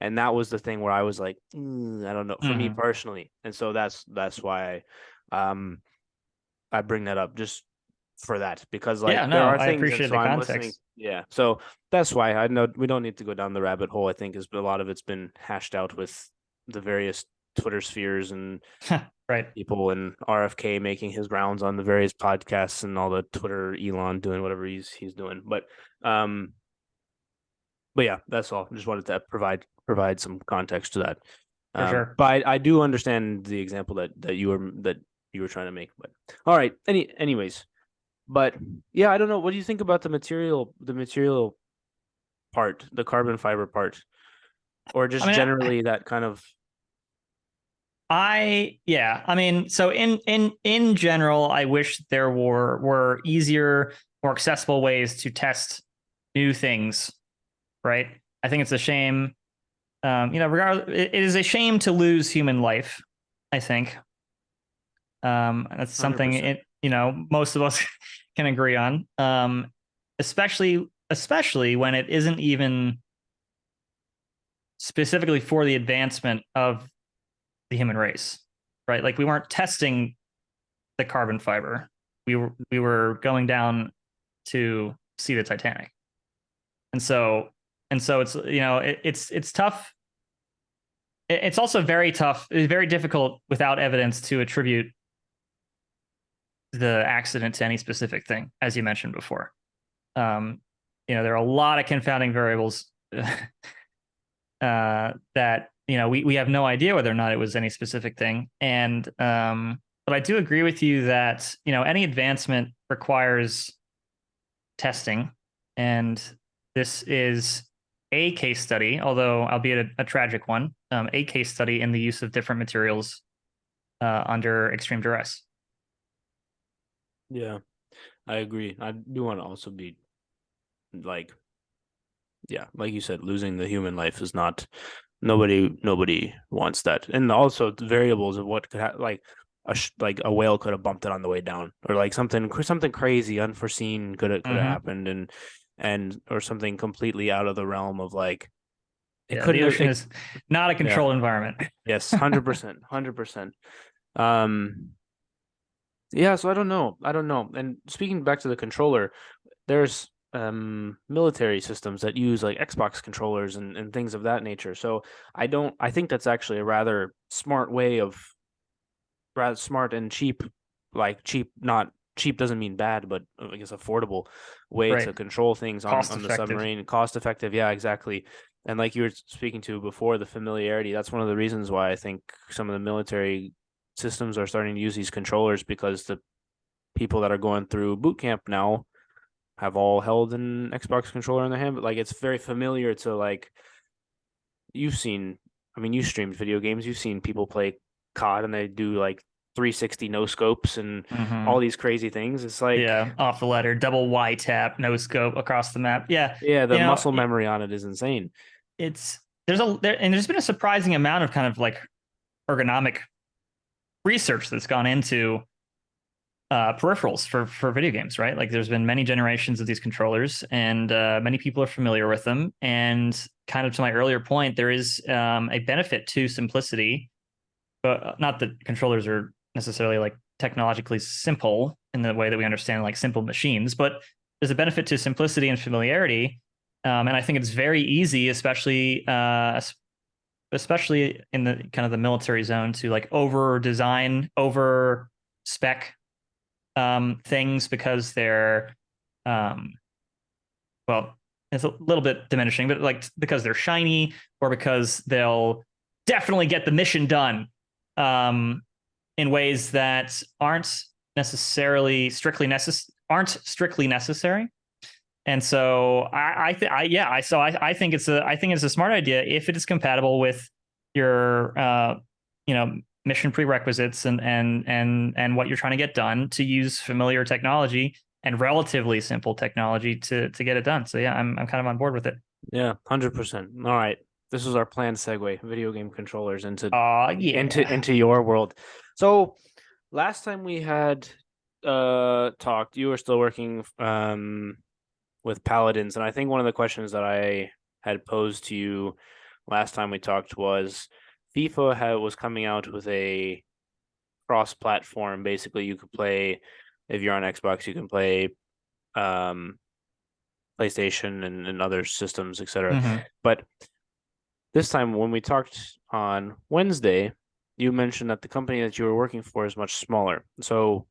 B: And that was the thing where I was like, I don't know, for me
C: Mhm.
B: personally. And so that's why I bring that up, just for that, because
C: Yeah,
B: like there
C: no,
B: are
C: I
B: things, and
C: appreciate
B: so
C: the
B: I'm listening.
C: context.
B: Yeah. So that's why I know we don't need to go down the rabbit hole, I think, is a lot of it's been hashed out with the various Twitter spheres and
C: Right.
B: people, and RFK making his rounds on the various podcasts, and all the Twitter Elon doing whatever he's doing. Um but yeah, that's all. Just wanted to provide some context to that.
C: For sure.
B: But I do understand the example that you were trying to make. But all right. Anyways, but yeah, I don't know. What do you think about the material part, the carbon fiber part, or
C: I
B: just
C: mean,
B: generally that kind of?
C: I mean, so in general, I wish there were easier, more accessible ways to test new things, right? I think it's a shame. Regardless, it is a shame to lose human life. I think that's something
B: 100%.
C: most of us can agree on. Especially when it isn't even specifically for the advancement of the human race, right? Like we weren't testing the carbon fiber. We were going down to see the Titanic, and so it's tough. It's also very tough. It's very difficult without evidence to attribute the accident to any specific thing, as you mentioned before. Um, there are a lot of confounding variables that we have no idea whether or not it was any specific thing. And but I do agree with you that any advancement requires testing, and this is a case study, although albeit a tragic one, a case study in the use of different materials under extreme duress.
B: Yeah, I agree. I do want to also be like, yeah, like you said, losing the human life is not, nobody wants that. And also the variables of what could like like a whale could have bumped it on the way down, or like something crazy unforeseen could have
C: Hmm.
B: happened, and or something completely out of the realm of like it
C: Yeah, the
B: couldn't have
C: ocean is not a
B: yeah,
C: controlled environment.
B: yes, 100%, 100%. um yeah, so I don't know. And speaking back to the controller, there's military systems that use like Xbox controllers and things of that nature. So I think that's actually a rather smart way of, rather smart and cheap, like cheap, not cheap doesn't mean bad, but I guess affordable way to control things on the submarine. Cost effective. Yeah, exactly. And like you were speaking to before, the familiarity, that's one of the reasons why I think some of the military systems are starting to use these controllers, because the people that are going through boot camp now have all held an Xbox controller in their hand. But like, it's very familiar to, like, you've seen, I mean, you streamed video games, you've seen people play COD and they do like 360 no scopes and all these crazy things. It's like,
C: off the ladder, double Y tap, no scope across the map.
B: The muscle memory on it is insane.
C: There's been a surprising amount of kind of like ergonomic research that's gone into peripherals for video games, right? Like there's been many generations of these controllers, and many people are familiar with them. And kind of to my earlier point, there is a benefit to simplicity, but not that controllers are necessarily like technologically simple in the way that we understand like simple machines, but there's a benefit to simplicity and familiarity. And I think it's very easy, especially in the kind of the military zone, to like over design, over spec things because they're well, it's a little bit diminishing, but like because they're shiny or because they'll definitely get the mission done in ways that aren't strictly necessary. And so I think it's a smart idea if it is compatible with your mission prerequisites and what you're trying to get done, to use familiar technology and relatively simple technology to get it done. So yeah, I'm kind of on board with it.
B: Yeah, 100%. All right, this is our planned segue: video game controllers into your world. So last time we had talked, you were still working with Paladins, and I think one of the questions that I had posed to you last time we talked was FIFA was coming out with a cross-platform. Basically, you could play, if you're on Xbox, you can play PlayStation and other systems, etc. But this time, when we talked on Wednesday, you mentioned that the company that you were working for is much smaller. So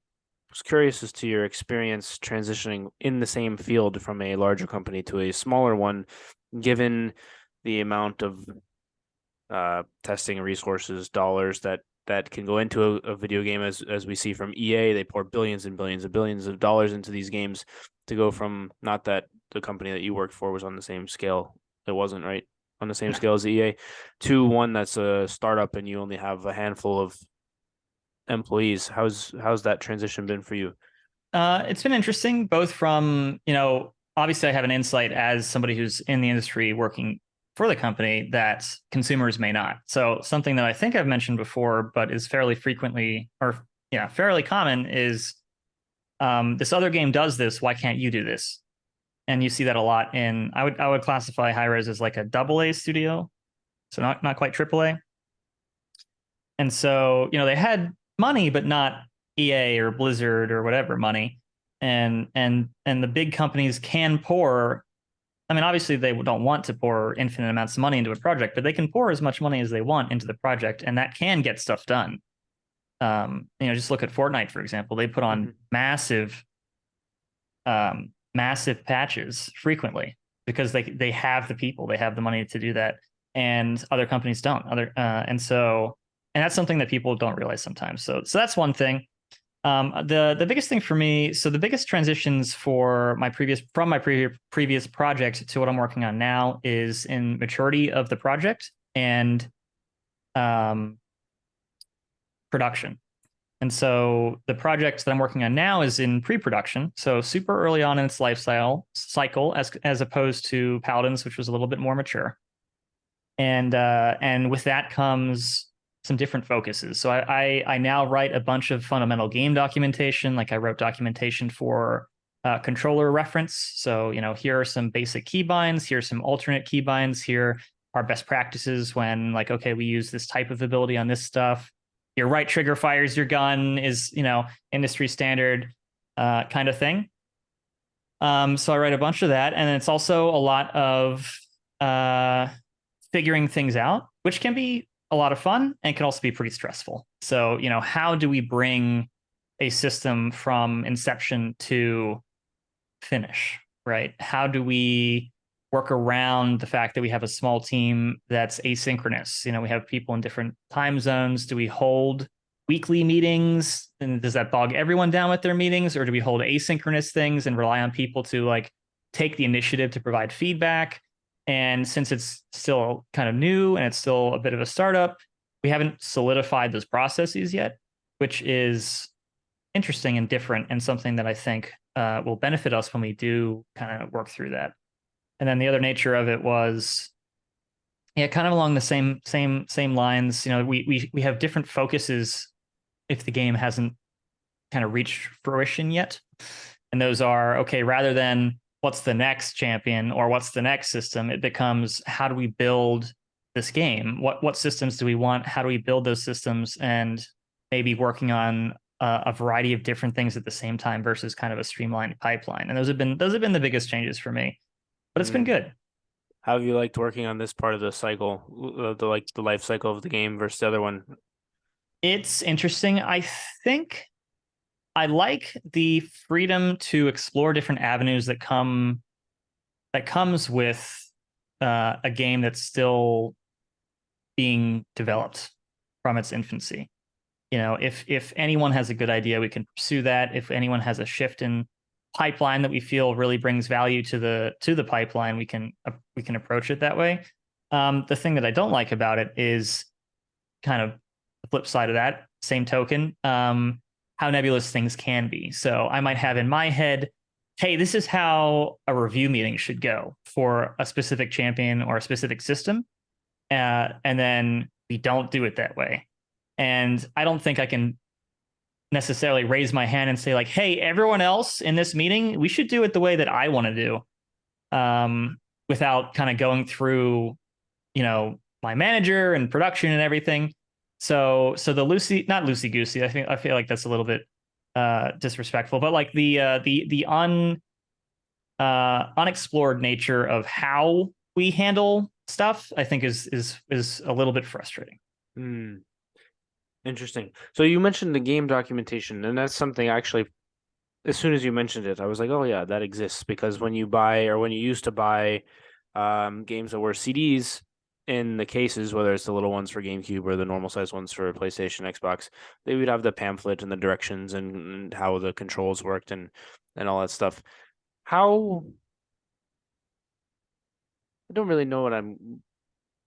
B: I was curious as to your experience transitioning in the same field from a larger company to a smaller one, given the amount of testing resources, dollars that can go into a video game. As we see from EA, they pour billions and billions of dollars into these games, to go from, not that the company that you worked for was on the same scale, it wasn't, right, on the same scale as EA, to one that's a startup and you only have a handful of employees. How's that transition been for you?
C: It's been interesting, both from, obviously I have an insight as somebody who's in the industry working for the company that consumers may not. So something that I think I've mentioned before, but is fairly common, is this other game does this, why can't you do this? And you see that a lot in, I would classify Hi-Rez as like a AA studio, so not quite AAA. And so, they had money, but not EA or Blizzard or whatever money. And the big companies can pour, I mean, obviously they don't want to pour infinite amounts of money into a project, but they can pour as much money as they want into the project, and that can get stuff done. Just look at Fortnite, for example. They put on massive patches frequently because they have the people, they have the money to do that, and other companies don't. And that's something that people don't realize sometimes. So that's one thing. The biggest thing for me, so the biggest transitions from my previous project to what I'm working on now is in maturity of the project and production. And so the project that I'm working on now is in pre-production, so super early on in its life cycle, as opposed to Paladins, which was a little bit more mature. And with that comes some different focuses. So I now write a bunch of fundamental game documentation. Like I wrote documentation for controller reference. So, here are some basic keybinds, here are some alternate keybinds, here are best practices when, like, okay, we use this type of ability on this stuff. Your right trigger fires your gun is, industry standard kind of thing. So I write a bunch of that. And it's also a lot of figuring things out, which can be a lot of fun and can also be pretty stressful. So, how do we bring a system from inception to finish, right? How do we work around the fact that we have a small team that's asynchronous? We have people in different time zones. Do we hold weekly meetings, and does that bog everyone down with their meetings, or do we hold asynchronous things and rely on people to like take the initiative to provide feedback? And since it's still kind of new and it's still a bit of a startup, we haven't solidified those processes yet, which is interesting and different, and something that I think will benefit us when we do kind of work through that. And then the other nature of it was, yeah, kind of along the same lines. We have different focuses if the game hasn't kind of reached fruition yet, and those are, okay, rather than what's the next champion or what's the next system, it becomes, how do we build this game? What systems do we want? How do we build those systems? And maybe working on a variety of different things at the same time versus kind of a streamlined pipeline. And those have been the biggest changes for me, but it's been good.
B: How have you liked working on this part of the cycle, the life cycle of the game versus the other one?
C: It's interesting. I think I like the freedom to explore different avenues that comes with a game that's still being developed from its infancy. If anyone has a good idea, we can pursue that. If anyone has a shift in pipeline that we feel really brings value to the pipeline, we can approach it that way. The thing that I don't like about it is kind of the flip side of that same token, how nebulous things can be. So I might have in my head, hey, this is how a review meeting should go for a specific champion or a specific system, and then we don't do it that way. And I don't think I can necessarily raise my hand and say like, hey, everyone else in this meeting, we should do it the way that I want to do, without kind of going through, my manager and production and everything. So the not loosey goosey, I feel like that's a little bit disrespectful, but like the unexplored nature of how we handle stuff, I think is a little bit frustrating.
B: Interesting. So you mentioned the game documentation, and that's something actually, as soon as you mentioned it, I was like, oh yeah, that exists, because when you used to buy games that were CDs in the cases, whether it's the little ones for GameCube or the normal size ones for PlayStation, Xbox, they would have the pamphlet and the directions and how the controls worked and all that stuff. I don't really know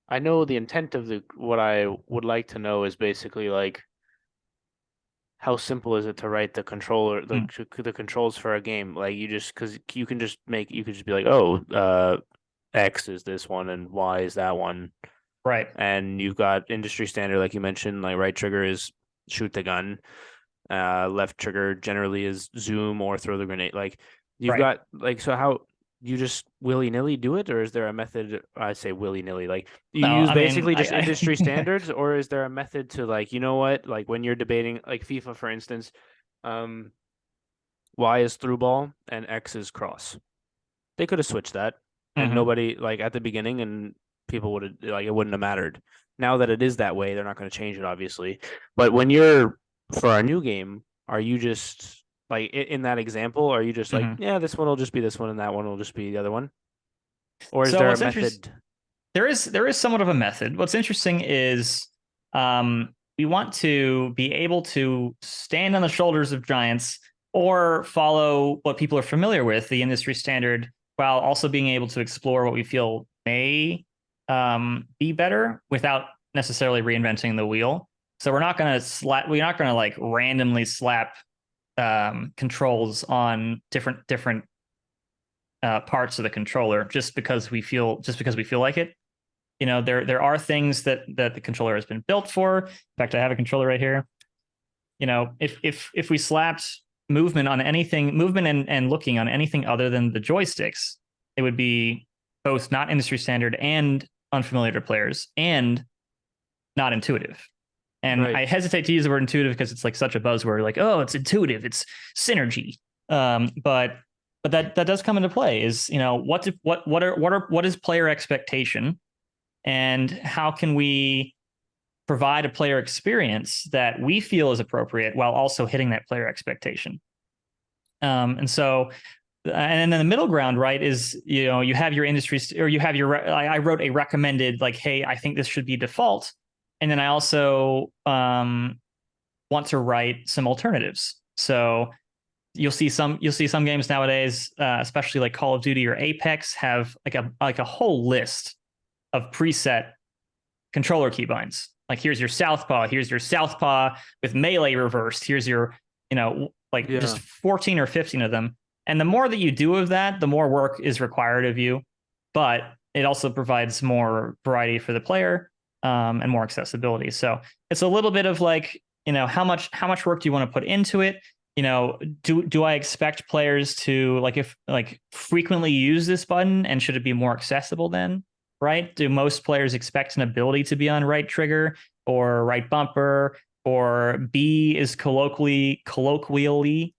B: I know the intent of what I would like to know is basically like, how simple is it to write the controller, the controls for a game? Like because you could just be like, oh, X is this one and Y is that one.
C: Right.
B: And you've got industry standard, like you mentioned, like right trigger is shoot the gun. Left trigger generally is zoom or throw the grenade. Like you've got like, so how you just willy-nilly do it, or is there a method? I say willy-nilly, like you use basically just industry standards, or is there a method to like, what, like when you're debating like FIFA, for instance, Y is through ball and X is cross. They could have switched that, and nobody, like at the beginning, and people would have, like, it wouldn't have mattered. Now that it is that way, they're not going to change it, obviously. But when you're, for a new game, are you just like, in that example, are you just like, yeah, this one will just be this one and that one will just be the other one? Or is there a method?
C: There is somewhat of a method. What's interesting is we want to be able to stand on the shoulders of giants or follow what people are familiar with, the industry standard, while also being able to explore what we feel may be better without necessarily reinventing the wheel. So we're not going to like randomly slap controls on different parts of the controller just because we feel like it. There are things that the controller has been built for. In fact, I have a controller right here. If we slapped movement and looking on anything other than the joysticks, it would be both not industry standard and unfamiliar to players and not intuitive. And I hesitate to use the word intuitive because it's like such a buzzword, like, oh, it's intuitive, it's synergy. But that does come into play. Is what is player expectation, and how can we provide a player experience that we feel is appropriate while also hitting that player expectation. And then the middle ground, right, is, you have your industry, or you have I wrote a recommended, like, hey, I think this should be default. And then I also want to write some alternatives. So you'll see some games nowadays, especially like Call of Duty or Apex, have like a whole list of preset controller keybinds. Like, here's your southpaw with melee reversed. Here's your, just 14 or 15 of them. And the more that you do of that, the more work is required of you. But it also provides more variety for the player, and more accessibility. So it's a little bit of like, how much work do you want to put into it? Do I expect players to frequently use this button, and should it be more accessible then? Right? Do most players expect an ability to be on right trigger or right bumper, or B is colloquially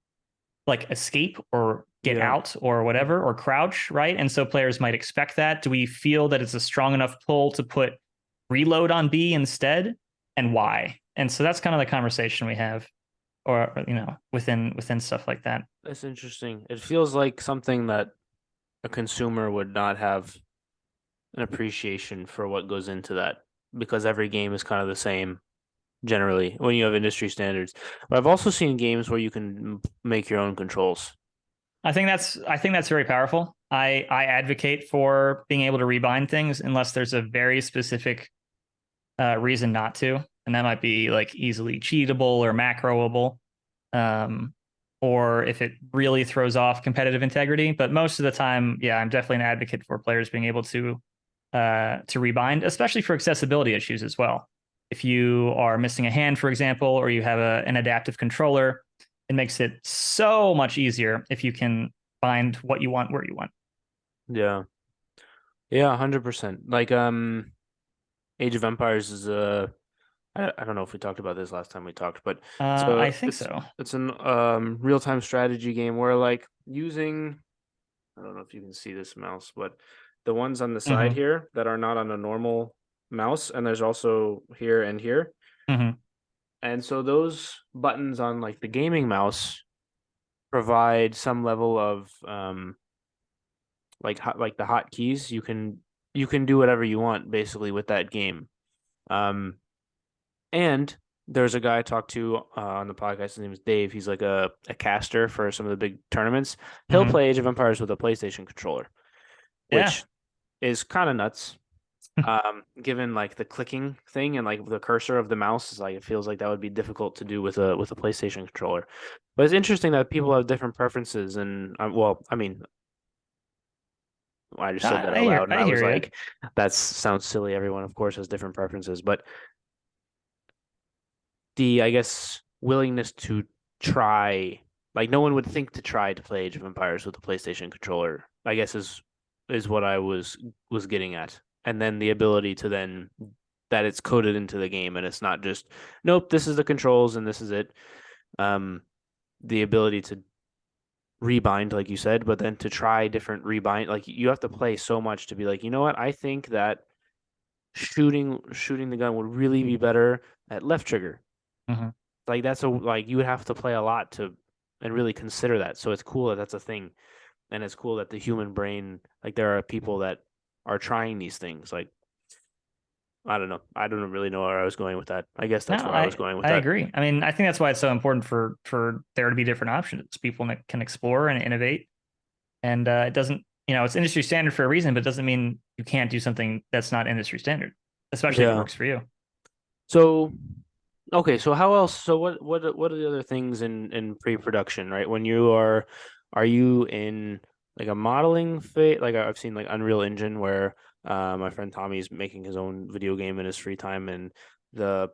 C: like escape or get out or whatever, or crouch, right? And so players might expect that. Do we feel that it's a strong enough pull to put reload on B instead, and why? And so that's kind of the conversation we have, or within stuff like that.
B: That's interesting. It feels like something that a consumer would not have an appreciation for what goes into that, because every game is kind of the same generally when you have industry standards. But I've also seen games where you can make your own controls.
C: I think that's very powerful. I advocate for being able to rebind things unless there's a very specific reason not to, and that might be like easily cheatable or macroable, or if it really throws off competitive integrity. But most of the time, I'm definitely an advocate for players being able to rebind, especially for accessibility issues as well. If you are missing a hand, for example, or you have an adaptive controller, it makes it so much easier if you can find what you want where you want.
B: Yeah, 100%. Like Age of Empires is I don't know if we talked about this last time we talked, but
C: I think so.
B: It's an real-time strategy game where, like, using, I don't know if you can see this mouse, but the ones on the side here that are not on a normal mouse, and there's also here and here. And so those buttons on like the gaming mouse provide some level of like the hotkeys. You can do whatever you want basically with that game. And there's a guy I talked to on the podcast. His name is Dave. He's like a caster for some of the big tournaments. He'll play Age of Empires with a PlayStation controller, which is kind of nuts. Given like the clicking thing and like the cursor of the mouse, is like, it feels like that would be difficult to do with a PlayStation controller. But it's interesting that people have different preferences, and I just said that out loud, and I was like, that sounds silly. Everyone, of course, has different preferences, but the, I guess, willingness to try, like, no one would think to try to play Age of Empires with a PlayStation controller, I guess is what I was getting at. And then the ability to then, that it's coded into the game and it's not just, nope, this is the controls and this is it. The ability to rebind, like you said, but then to try different rebind, like you have to play so much to be like, you know what, I think that shooting the gun would really be better at left trigger. Like you would have to play a lot to and really consider that. So it's cool that that's a thing, and it's cool that the human brain, like, there are people that are trying these things. Like, I don't know. I don't really know where I was going with that. I guess that's where I was going with that.
C: I agree. I mean, I think that's why it's so important for there to be different options. People that can explore and innovate. And it doesn't, it's industry standard for a reason, but it doesn't mean you can't do something that's not industry standard, especially if it works for you.
B: So, okay. So how else? So what are the other things in pre-production, right? When are you in like a modeling phase? Like, I've seen like Unreal Engine where my friend Tommy's making his own video game in his free time, and the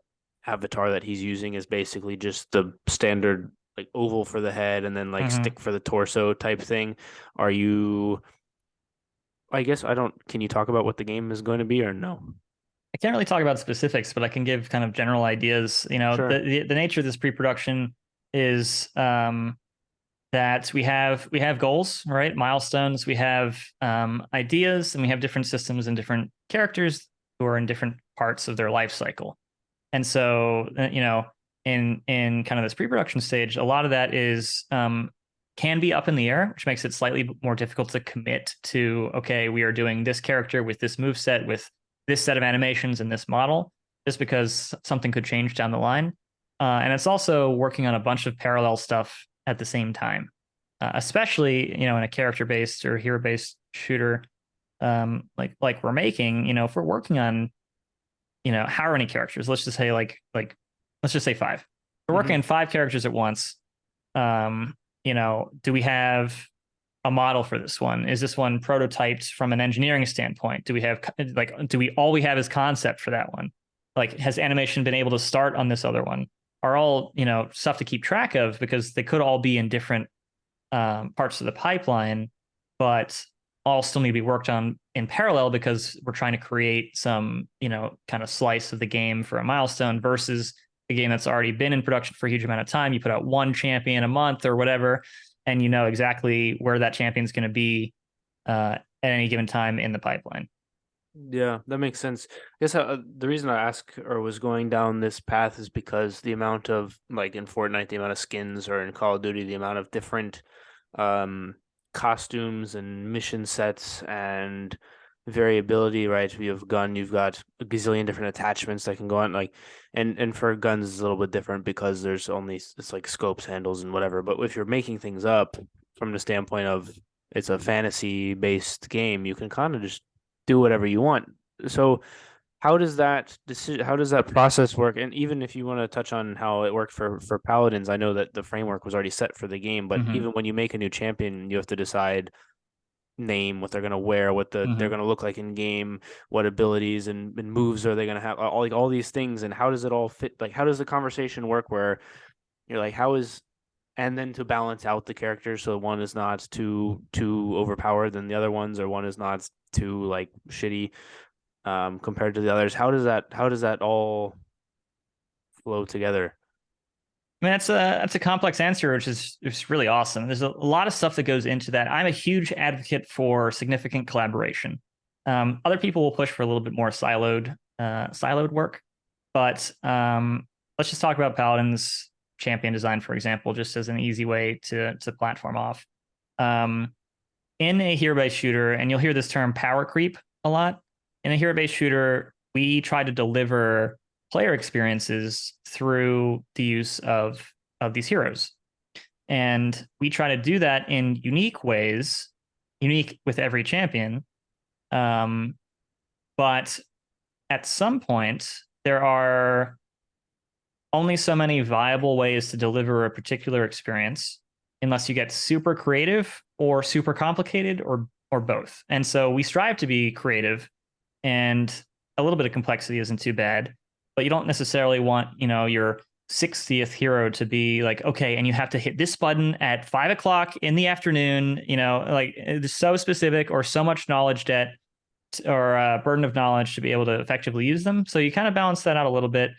B: avatar that he's using is basically just the standard like oval for the head and then like stick for the torso type thing. Are you, I guess can you talk about what the game is going to be, or no?
C: I can't really talk about specifics, but I can give kind of general ideas.
B: Sure.
C: The nature of this pre-production is that we have goals, right? Milestones. We have ideas, and we have different systems and different characters who are in different parts of their life cycle. And so, in kind of this pre-production stage, a lot of that is can be up in the air, which makes it slightly more difficult to commit to, okay, we are doing this character with this move set, with this set of animations and this model, just because something could change down the line. And it's also working on a bunch of parallel stuff at the same time, especially, in a character-based or hero-based shooter like we're making. If we're working on, however many characters, let's just say let's just say 5. We're working on 5 characters at once. Do we have a model for this one? Is this one prototyped from an engineering standpoint? Do we have all we have is concept for that one? Like, has animation been able to start on this other one? Are all, stuff to keep track of, because they could all be in different parts of the pipeline, but all still need to be worked on in parallel, because we're trying to create some, kind of slice of the game for a milestone, versus a game that's already been in production for a huge amount of time. You put out one champion a month or whatever, and you know exactly where that champion's going to be at any given time in the pipeline.
B: Yeah, that makes sense. I guess the reason I ask or was going down this path is because the amount of, like in Fortnite, the amount of skins, or in Call of Duty, the amount of different costumes and mission sets and variability, right? If you have a gun, you've got a gazillion different attachments that can go on, and for guns it's a little bit different because there's only, it's like scopes, handles, and whatever. But if you're making things up from the standpoint of it's a fantasy based game, you can kind of just do whatever you want. So how does that process work? And even if you want to touch on how it worked for Paladins, I know that the framework was already set for the game, but even when you make a new champion, you have to decide name, what they're going to wear, what they're going to look like in game, what abilities and moves are they going to have, all these things. And how does it all fit? Like, how does the conversation work where you're like, and then to balance out the characters so one is not too overpowered than the other ones, or one is not too like shitty compared to the others. How does that all flow together?
C: I mean, that's a complex answer, which is really awesome. There's a lot of stuff that goes into that. I'm a huge advocate for significant collaboration. Other people will push for a little bit more siloed work, but let's just talk about Paladin's champion design, for example, just as an easy way to platform off. In a hero-based shooter, and you'll hear this term power creep a lot. In a hero-based shooter, we try to deliver player experiences through the use of these heroes. And we try to do that in unique ways, unique with every champion. But at some point, there are only so many viable ways to deliver a particular experience, unless you get super creative or super complicated, or both. And so we strive to be creative, and a little bit of complexity isn't too bad, but you don't necessarily want, your 60th hero to be like, okay, and you have to hit this button at 5 o'clock in the afternoon, like it's so specific, or so much knowledge debt or burden of knowledge to be able to effectively use them. So you kind of balance that out a little bit.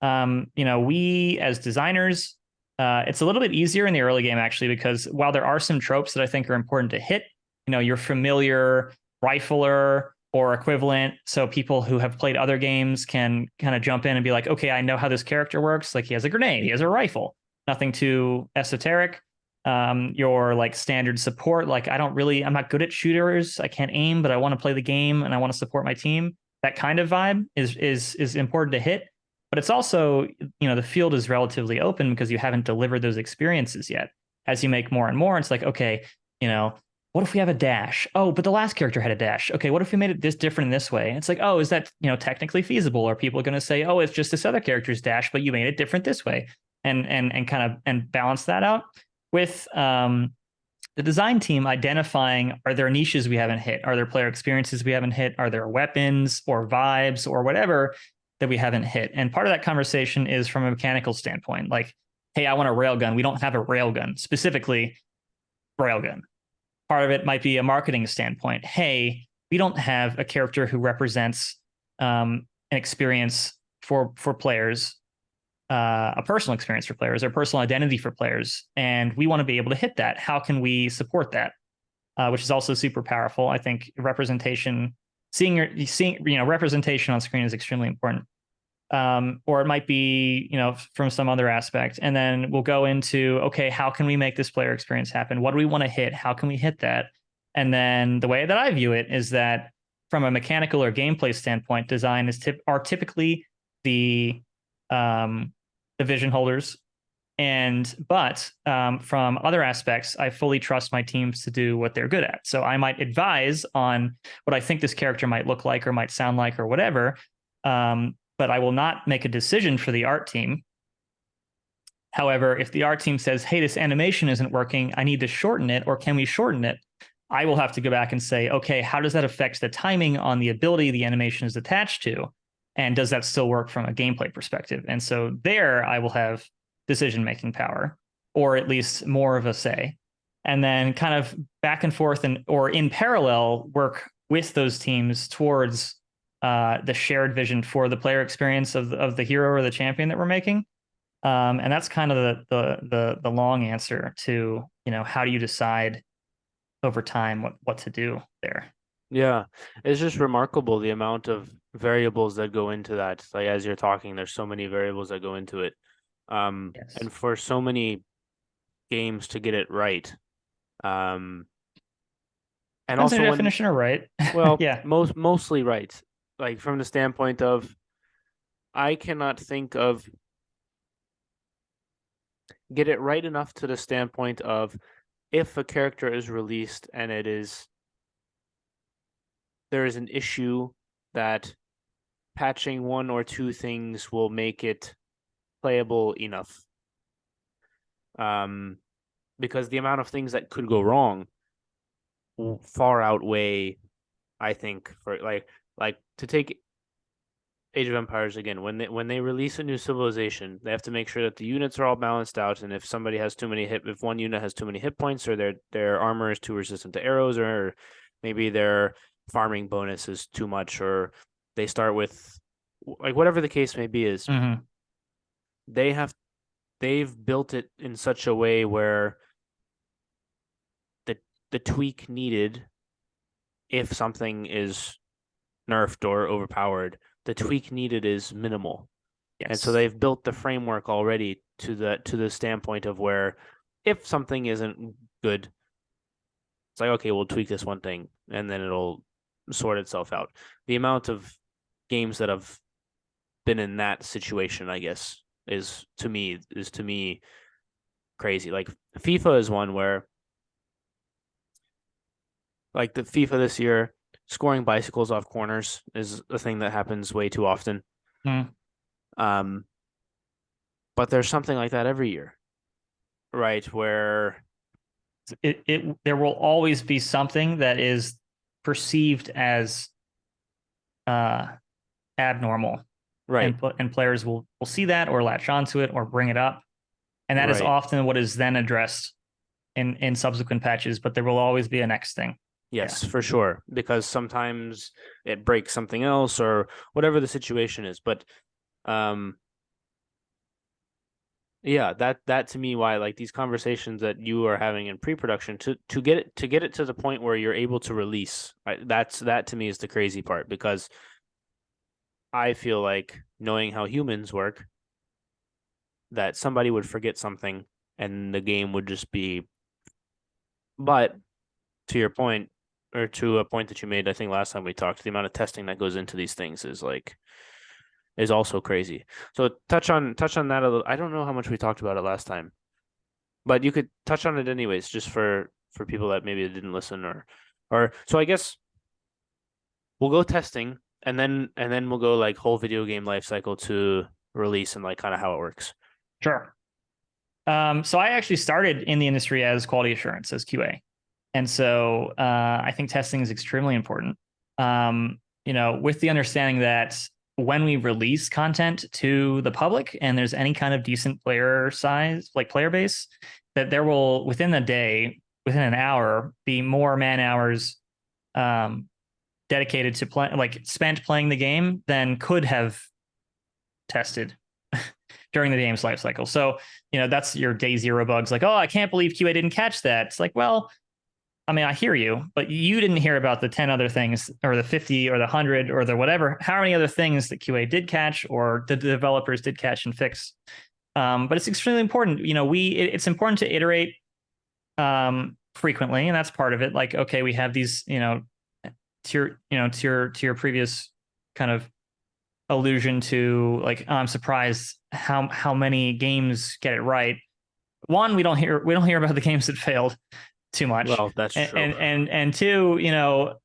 C: We as designers, it's a little bit easier in the early game, actually, because while there are some tropes that I think are important to hit, your familiar rifler or equivalent, so people who have played other games can kind of jump in and be like, okay, I know how this character works. Like, he has a grenade, he has a rifle, nothing too esoteric. Your like standard support, like I'm not good at shooters, I can't aim, but I want to play the game and I want to support my team. That kind of vibe is important to hit. But it's also, the field is relatively open because you haven't delivered those experiences yet. As you make more and more, it's like, okay, what if we have a dash? Oh, but the last character had a dash. Okay, what if we made it this different in this way? And it's like, oh, is that, technically feasible? Are people going to say, oh, it's just this other character's dash, but you made it different this way? And kind of balance that out with the design team identifying, are there niches we haven't hit? Are there player experiences we haven't hit? Are there weapons or vibes or whatever that we haven't hit? And part of that conversation is from a mechanical standpoint, like, hey, I want a railgun. We don't have a railgun, specifically railgun. Part of it might be a marketing standpoint. Hey, we don't have a character who represents an experience for players, a personal experience for players, or personal identity for players, and we want to be able to hit that. How can we support that? Which is also super powerful. I think representation, seeing representation on screen is extremely important. or it might be, from some other aspect. And then we'll go into, okay, how can we make this player experience happen? What do we want to hit? How can we hit that? And then the way that I view it is that from a mechanical or gameplay standpoint, design are typically the vision holders. But from other aspects, I fully trust my teams to do what they're good at. So I might advise on what I think this character might look like or might sound like or whatever. But I will not make a decision for the art team. However, if the art team says, hey, this animation isn't working, I need to shorten it, or can we shorten it? I will have to go back and say, okay, how does that affect the timing on the ability the animation is attached to? And does that still work from a gameplay perspective? And so there I will have decision-making power, or at least more of a say. And then kind of back and forth or in parallel work with those teams towards the shared vision for the player experience of the hero or the champion that we're making. And that's kind of the long answer to, how do you decide over time what to do there?
B: Yeah, it's just remarkable the amount of variables that go into that. Like as you're talking, there's so many variables that go into it.
C: Yes.
B: And for so many games to get it right. And
C: Depends on
B: also
C: your
B: when,
C: definition of right.
B: well,
C: Yeah.
B: mostly right. Like from the standpoint of, I cannot think of get it right enough to the standpoint of if a character is released and there is an issue that patching one or two things will make it playable enough. Because the amount of things that could go wrong will far outweigh, I think, for like to take Age of Empires again, when they release a new civilization, they have to make sure that the units are all balanced out, and if somebody has if one unit has too many hit points, or their armor is too resistant to arrows, or maybe their farming bonus is too much, or they start with like whatever the case may be, is
C: Mm-hmm.
B: they've built it in such a way where the tweak needed, if something is nerfed or overpowered, the tweak needed is minimal.
C: Yes.
B: And so they've built the framework already to the standpoint of where if something isn't good, it's like, okay, we'll tweak this one thing and then it'll sort itself out. The amount of games that have been in that situation, I guess, is to me crazy. Like FIFA is one where, like the FIFA this year, scoring bicycles off corners is a thing that happens way too often.
C: Mm.
B: But there's something like that every year, right? Where
C: there will always be something that is perceived as abnormal,
B: right,
C: and players will see that or latch onto it or bring it up, and that is
B: right.
C: often what is then addressed in subsequent patches. But there will always be a next thing.
B: Yes,
C: Yeah.
B: for sure. Because sometimes it breaks something else or whatever the situation is. But yeah, that to me why like these conversations that you are having in pre-production to get it to the point where you're able to release, right, that to me is the crazy part, because I feel like, knowing how humans work, that somebody would forget something and the game would just be. But to your point, or to a point that you made, I think last time we talked, the amount of testing that goes into these things is also crazy. So touch on that a little. I don't know how much we talked about it last time, but you could touch on it anyways, just for people that maybe didn't listen, or so I guess we'll go testing and then we'll go like whole video game life cycle to release and like kind of how it works.
C: Sure. So I actually started in the industry as quality assurance, as QA. And so I think testing is extremely important, with the understanding that when we release content to the public and there's any kind of decent player size, like player base, that there will, within a day, within an hour, be more man hours dedicated to play, like spent playing the game, than could have tested during the game's life cycle. So, that's your day zero bugs. Like, oh, I can't believe QA didn't catch that. It's like, well, I mean, I hear you, but you didn't hear about the 10 other things or the 50 or the 100 or the whatever, how many other things that QA did catch or the developers did catch and fix. But it's extremely important. It's important to iterate frequently, and that's part of it. Like, okay, we have these, to your previous kind of allusion to, like, I'm surprised how many games get it right. One, we don't hear about the games that failed too much.
B: Well, that's true.
C: And two,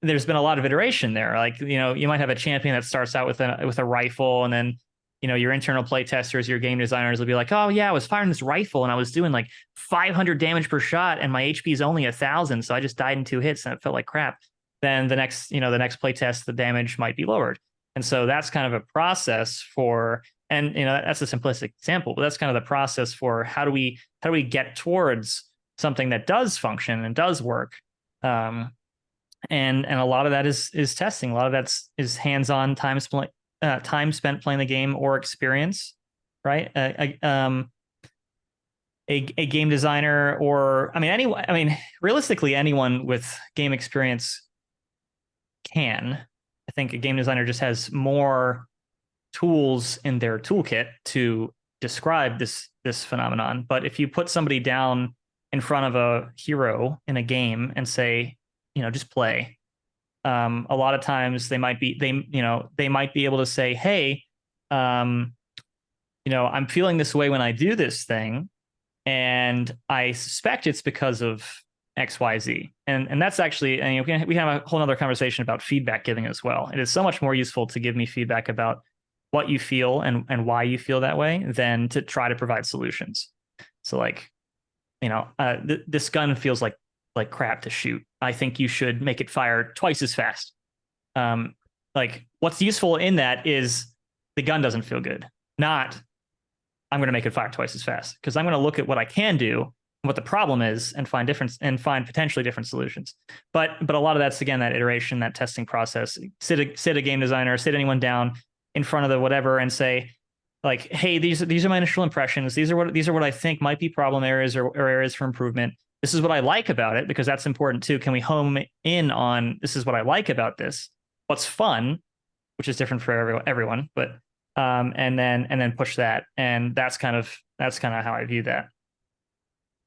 C: there's been a lot of iteration there. Like, you might have a champion that starts out with a rifle, and then your internal play testers, your game designers will be like, oh yeah, I was firing this rifle and I was doing like 500 damage per shot and my HP is only 1,000, so I just died in 2 hits and it felt like crap. Then the next play test, the damage might be lowered. And so that's kind of a process for, and that's a simplistic example, but that's kind of the process for how do we get towards something that does function and does work. And a lot of that is testing. A lot of that's hands-on time spent playing the game or experience, right? A game designer, or realistically, anyone with game experience can. I think a game designer just has more tools in their toolkit to describe this phenomenon. But if you put somebody down in front of a hero in a game and say, just play, a lot of times they might be able to say, hey, I'm feeling this way when I do this thing, and I suspect it's because of XYZ. And that's actually, we can have a whole other conversation about feedback giving as well. It is so much more useful to give me feedback about what you feel and why you feel that way than to try to provide solutions. So like, this gun feels like crap to shoot. I think you should make it fire twice as fast. Like, what's useful in that is the gun doesn't feel good, not I'm going to make it fire twice as fast, because I'm going to look at what I can do, what the problem is, and find potentially different solutions. But a lot of that's, again, that iteration, that testing process. Sit a game designer, sit anyone down in front of the whatever and say, like, hey, these are my initial impressions. These are what I think might be problem areas or areas for improvement. This is what I like about it, because that's important too. Can we home in on, this is what I like about this? What's fun, which is different for everyone, but and then push that. And that's kind of how I view that.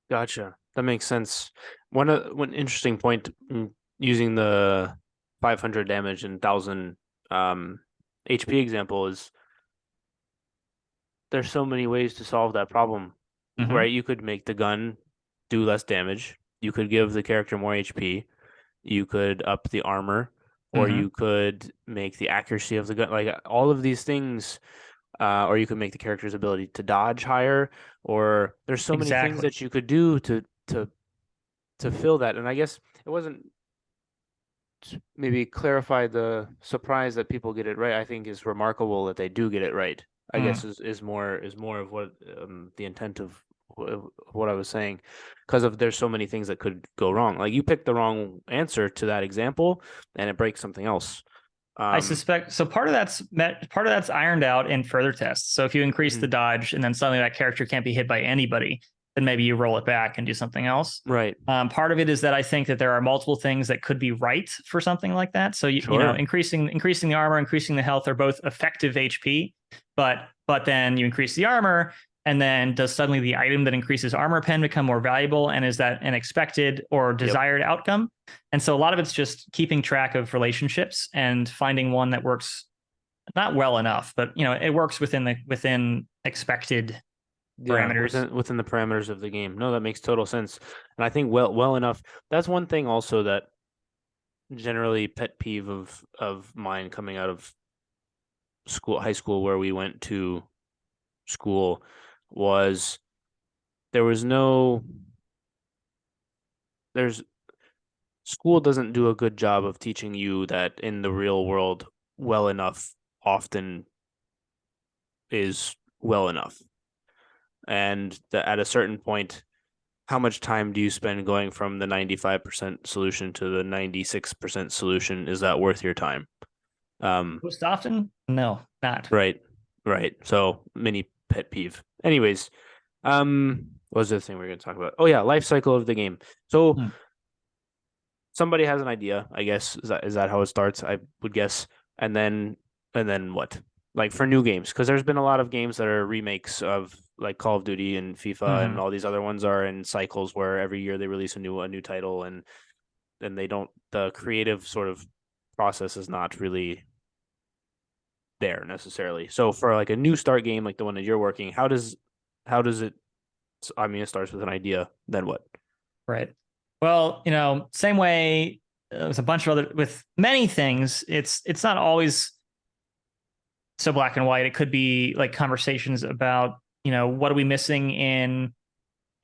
B: Gotcha. That makes sense. One interesting point, using the 500 damage and 1,000 HP example, is there's so many ways to solve that problem, right? You could make the gun do less damage. You could give the character more HP. You could up the armor, or you could make the accuracy of the gun, like all of these things. Or you could make the character's ability to dodge higher, or there's so many things that you could do to fill that. And I guess it wasn't, maybe clarify the surprise that people get it right. I think is remarkable that they do get it right. I guess is more of what the intent of what I was saying, because there's so many things that could go wrong. Like, you picked the wrong answer to that example and it breaks something else.
C: I suspect so. Part of that's ironed out in further tests. So if you increase the dodge and then suddenly that character can't be hit by anybody, then maybe you roll it back and do something else.
B: Right.
C: Part of it is that I think that there are multiple things that could be right for something like that. So increasing the armor, increasing the health are both effective HP, but then you increase the armor, and then does suddenly the item that increases armor pen become more valuable? And is that an expected or desired outcome? And so a lot of it's just keeping track of relationships and finding one that works not well enough, but it works within expected parameters.
B: Within the parameters of the game. No, that makes total sense. And I think well enough. That's one thing also that generally pet peeve of mine coming out of high school, where we went to school, was school doesn't do a good job of teaching you that in the real world, well enough often is well enough. And that at a certain point, how much time do you spend going from the 95% solution to the 96% solution? Is that worth your time?
C: Most often, no, not.
B: Right. So, mini pet peeve. Anyways, what was the thing we were going to talk about? Oh yeah, life cycle of the game. So somebody has an idea, I guess. Is that how it starts? I would guess. And then what? Like for new games, because there's been a lot of games that are remakes of like Call of Duty and FIFA and
C: Mhm.
B: all these other ones are in cycles where every year they release a new title, and they don't, the creative sort of process is not really there necessarily. So for like a new start game like the one that you're working, how does it, I mean, it starts with an idea, then what?
C: Right. Well, same way with a bunch of other with many things, it's not always so black and white. It could be like conversations about, what are we missing in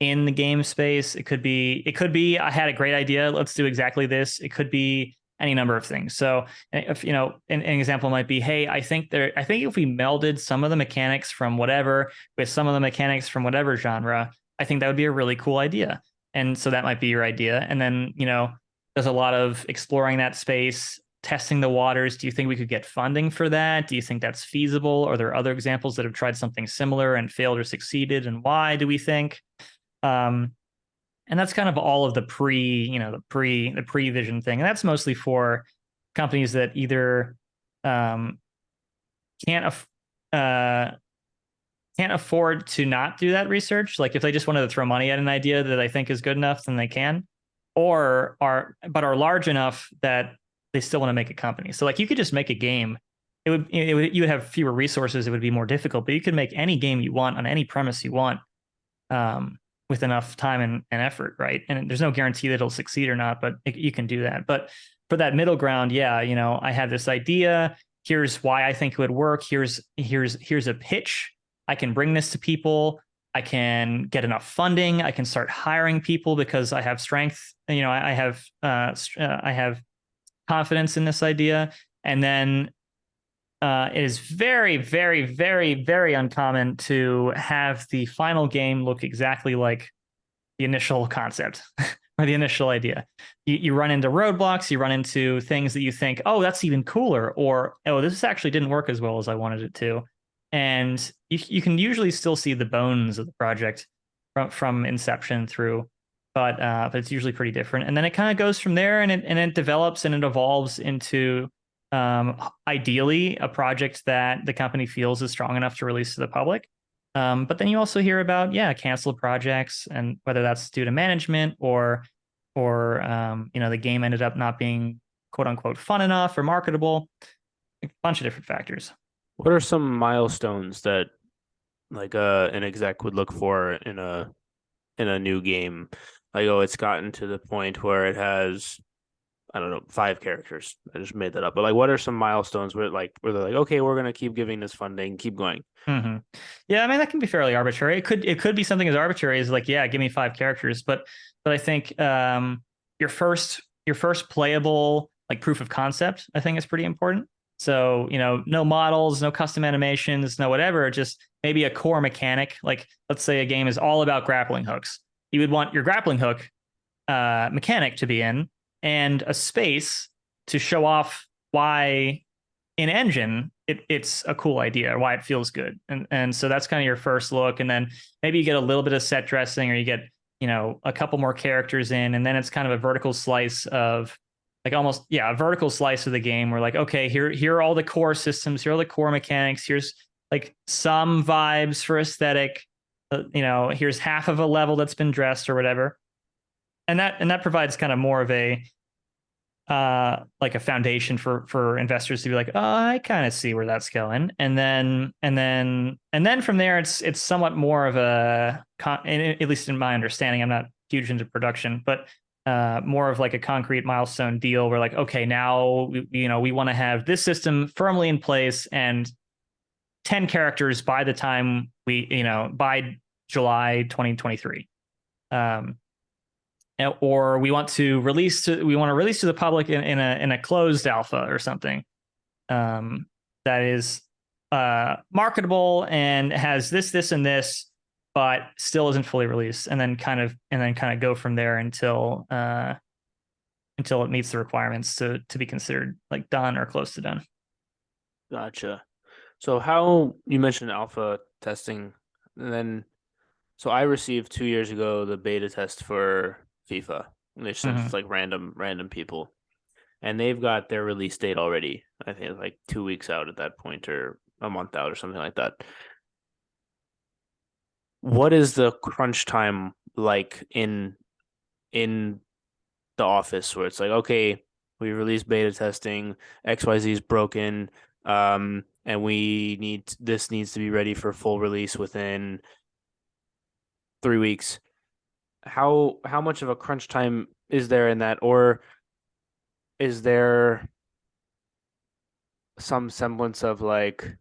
C: the game space. It could be I had a great idea, let's do exactly this. It could be any number of things. So if an example might be, hey, I think if we melded some of the mechanics from whatever with some of the mechanics from whatever genre, I think that would be a really cool idea. And so that might be your idea. And then, there's a lot of exploring that space, testing the waters. Do you think we could get funding for that? Do you think that's feasible? Are there other examples that have tried something similar and failed or succeeded? And why do we think? Um, and that's kind of all of the pre-vision thing. And that's mostly for companies that either um, can't uh, can't afford to not do that research. Like if they just wanted to throw money at an idea that I think is good enough, then they can, or are large enough that they still want to make a company. So like you could just make a game. You would have fewer resources. It would be more difficult, but you could make any game you want on any premise you want, with enough time and effort, right? And there's no guarantee that it'll succeed or not, but you can do that. But for that middle ground, yeah, I have this idea. Here's why I think it would work. Here's a pitch. I can bring this to people. I can get enough funding. I can start hiring people because I have strength. I have confidence in this idea. And then it is very, very, very, very uncommon to have the final game look exactly like the initial concept or the initial idea. You run into roadblocks, you run into things that you think, oh, that's even cooler, or oh, this actually didn't work as well as I wanted it to. And you can usually still see the bones of the project from inception through, but it's usually pretty different. And then it kind of goes from there, and it develops and it evolves into ideally a project that the company feels is strong enough to release to the public. But then you also hear about, yeah, canceled projects, and whether that's due to management or the game ended up not being quote unquote fun enough or marketable, a bunch of different factors.
B: What are some milestones that like an exec would look for in a new game? Like, oh, it's gotten to the point where it has, I don't know, 5 characters. I just made that up. But like, what are some milestones where they're like, okay, we're gonna keep giving this funding, keep going.
C: Mm-hmm. Yeah, I mean that can be fairly arbitrary. It could be something as arbitrary as like, yeah, give me 5 characters, but I think your first playable like proof of concept, I think is pretty important. So no models, no custom animations, no whatever, just maybe a core mechanic. Like let's say a game is all about grappling hooks. You would want your grappling hook mechanic to be in, and a space to show off why in engine it's a cool idea or why it feels good. And so that's kind of your first look. And then maybe you get a little bit of set dressing, or you get a couple more characters in, and then it's kind of a vertical slice of like almost, yeah, a vertical slice of the game where like, okay, here are all the core systems, here are all the core mechanics, here's like some vibes for aesthetic, here's half of a level that's been dressed or whatever. And that provides kind of more of a like a foundation for investors to be like, oh, I kind of see where that's going. And then from there, it's somewhat more of at least in my understanding, I'm not huge into production, but more of like a concrete milestone deal where like, okay, now we want to have this system firmly in place and 10 characters by the time by July 2023. Or we want to release to the public in a closed alpha or something that is marketable and has this and this, but still isn't fully released, and then kind of go from there until it meets the requirements to be considered like done or close to done.
B: Gotcha. So how you mentioned alpha testing, and then so I received 2 years ago the beta test for FIFA, They sent it
C: Mhm.
B: to like random people, and they've got their release date already. I think it's like 2 weeks out at that point, or a month out, or something like that. What is the crunch time like in the office where it's like, okay, we released beta testing, XYZ is broken, and this needs to be ready for full release within 3 weeks. How much of a crunch time is there in that, or is there some semblance of like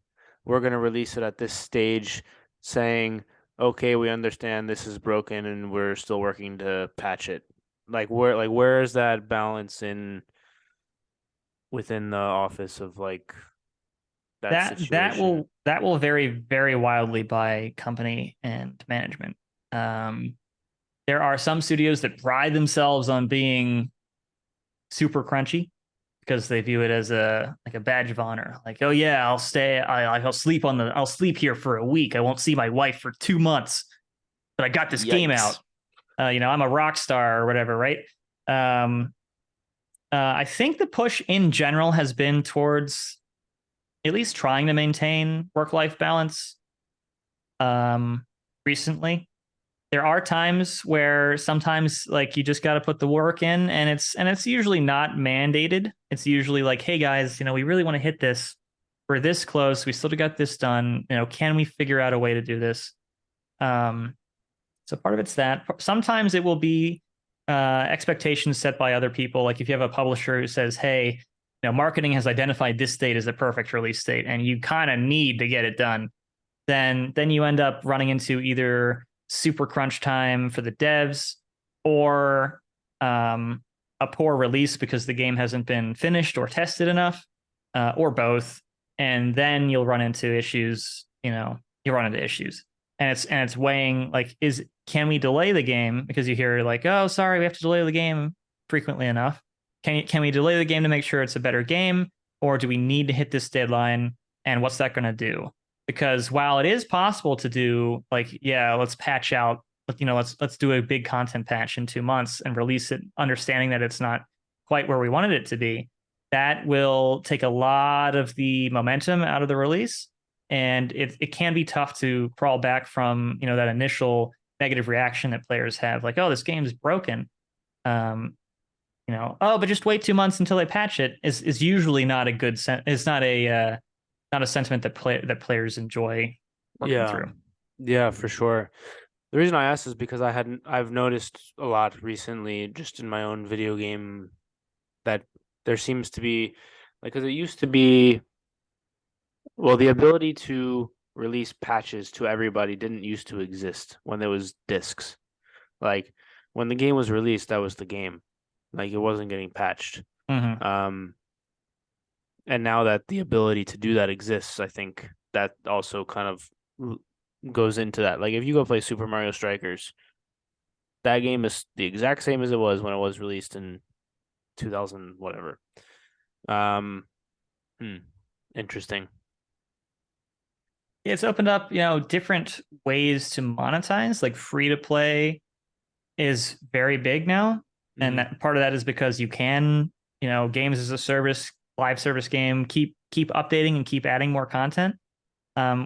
B: we're gonna release it at this stage, saying, okay, we understand this is broken and we're still working to patch it. Where is that balance in within the office of like that situation?
C: That will vary very wildly by company and management. Um, there are some studios that pride themselves on being super crunchy because they view it as a badge of honor. Like, oh yeah, I'll sleep here for a week. I won't see my wife for 2 months, but I got this game out.
B: Yikes.
C: I'm a rock star or whatever, right? Um, I think the push in general has been towards at least trying to maintain work life balance. Recently, there are times where sometimes like you just got to put the work in, and it's usually not mandated. It's usually like, hey guys, we really want to hit this. We're this close. We still got this done. Can we figure out a way to do this? Um, so part of it's that. Sometimes it will be expectations set by other people. Like if you have a publisher who says, "Hey, marketing has identified this date as the perfect release date, and you kind of need to get it done," then you end up running into either super crunch time for the devs or a poor release because the game hasn't been finished or tested enough, or both. And then you'll run into issues. You run into issues and it's weighing like can we delay the game because you hear like, oh sorry, we have to delay the game frequently enough. Can we delay the game to make sure it's a better game, or do we need to hit this deadline, and what's that going to do? Because while it is possible to do like, yeah, let's patch out, let's do a big content patch in 2 months and release it understanding that it's not quite where we wanted it to be, that will take a lot of the momentum out of the release, and it can be tough to crawl back from that initial negative reaction that players have, like, oh, this game is broken. um oh, but just wait 2 months until they patch it is usually not a good it's not a sentiment that players enjoy working
B: Yeah.
C: through.
B: Yeah, for sure. The reason I asked is because I've noticed a lot recently just in my own video game that there seems to be like, because it used to be, well, the ability to release patches to everybody didn't used to exist when there was discs. Like when the game was released, that was the game. Like it wasn't getting patched.
C: Mm-hmm.
B: Um, and now that the ability to do that exists, I think that also kind of goes into that. Like if you go play Super Mario Strikers, that game is the exact same as it was when it was released in 2000 whatever. Um, hmm, interesting.
C: It's opened up different ways to monetize. Like free to play is very big now, and
B: Mm,
C: that part of that is because you can games as a service, live service game, keep updating and keep adding more content,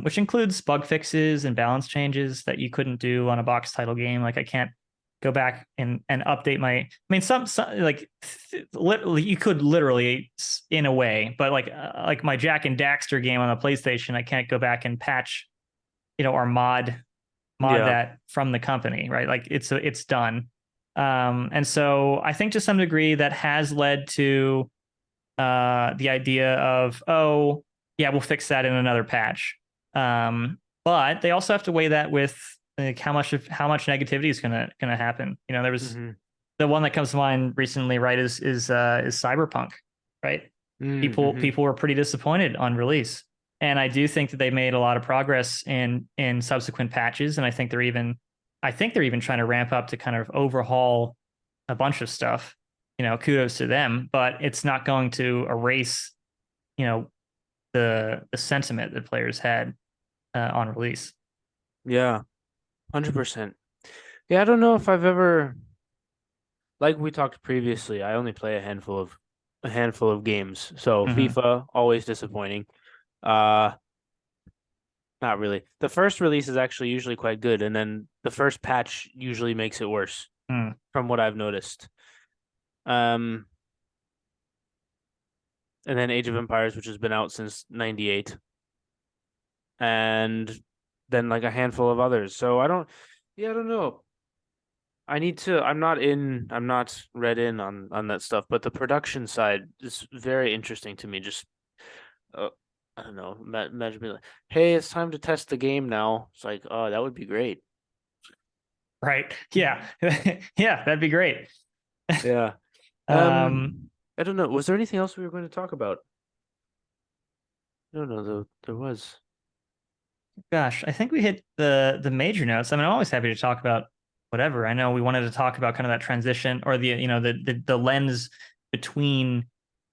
C: which includes bug fixes and balance changes that you couldn't do on a box title game. Like I can't go back and update my. I mean, some like literally you could literally in a way, but like my Jack and Daxter game on the PlayStation, I can't go back and patch, or mod
B: yeah.
C: that from the company, right? Like it's done. And so I think to some degree that has led to the idea of, oh, yeah, we'll fix that in another patch. But they also have to weigh that with like how much negativity is gonna happen. There was
B: Hmm.
C: the one that comes to mind recently, right? Is Cyberpunk, right?
B: Mm-hmm.
C: People were pretty disappointed on release, and I do think that they made a lot of progress in subsequent patches, and I think they're even trying to ramp up to kind of overhaul a bunch of stuff. Kudos to them, but it's not going to erase you know the sentiment that players had on release.
B: Yeah, 100%. Yeah, I don't know if I've ever like we talked previously, I only play a handful of games. So
C: Mhm.
B: FIFA, always disappointing. Uh Not really. The first release is actually usually quite good, and then the first patch usually makes it worse,
C: Mm.
B: from what I've noticed. Um, and then Age of Empires, which has been out since '98, and then like a handful of others. So I don't know. I'm not read in on that stuff, but the production side is very interesting to me. Just, uh, I don't know, imagine me like, hey, it's time to test the game now. It's like, oh, that would be great.
C: Right. Yeah. Yeah, that'd be great.
B: Yeah.
C: Um,
B: I don't know. Was there anything else we were going to talk about? I don't know, though. There was.
C: Gosh, I think we hit the major notes. I mean, I'm always happy to talk about whatever. I know we wanted to talk about kind of that transition or the lens between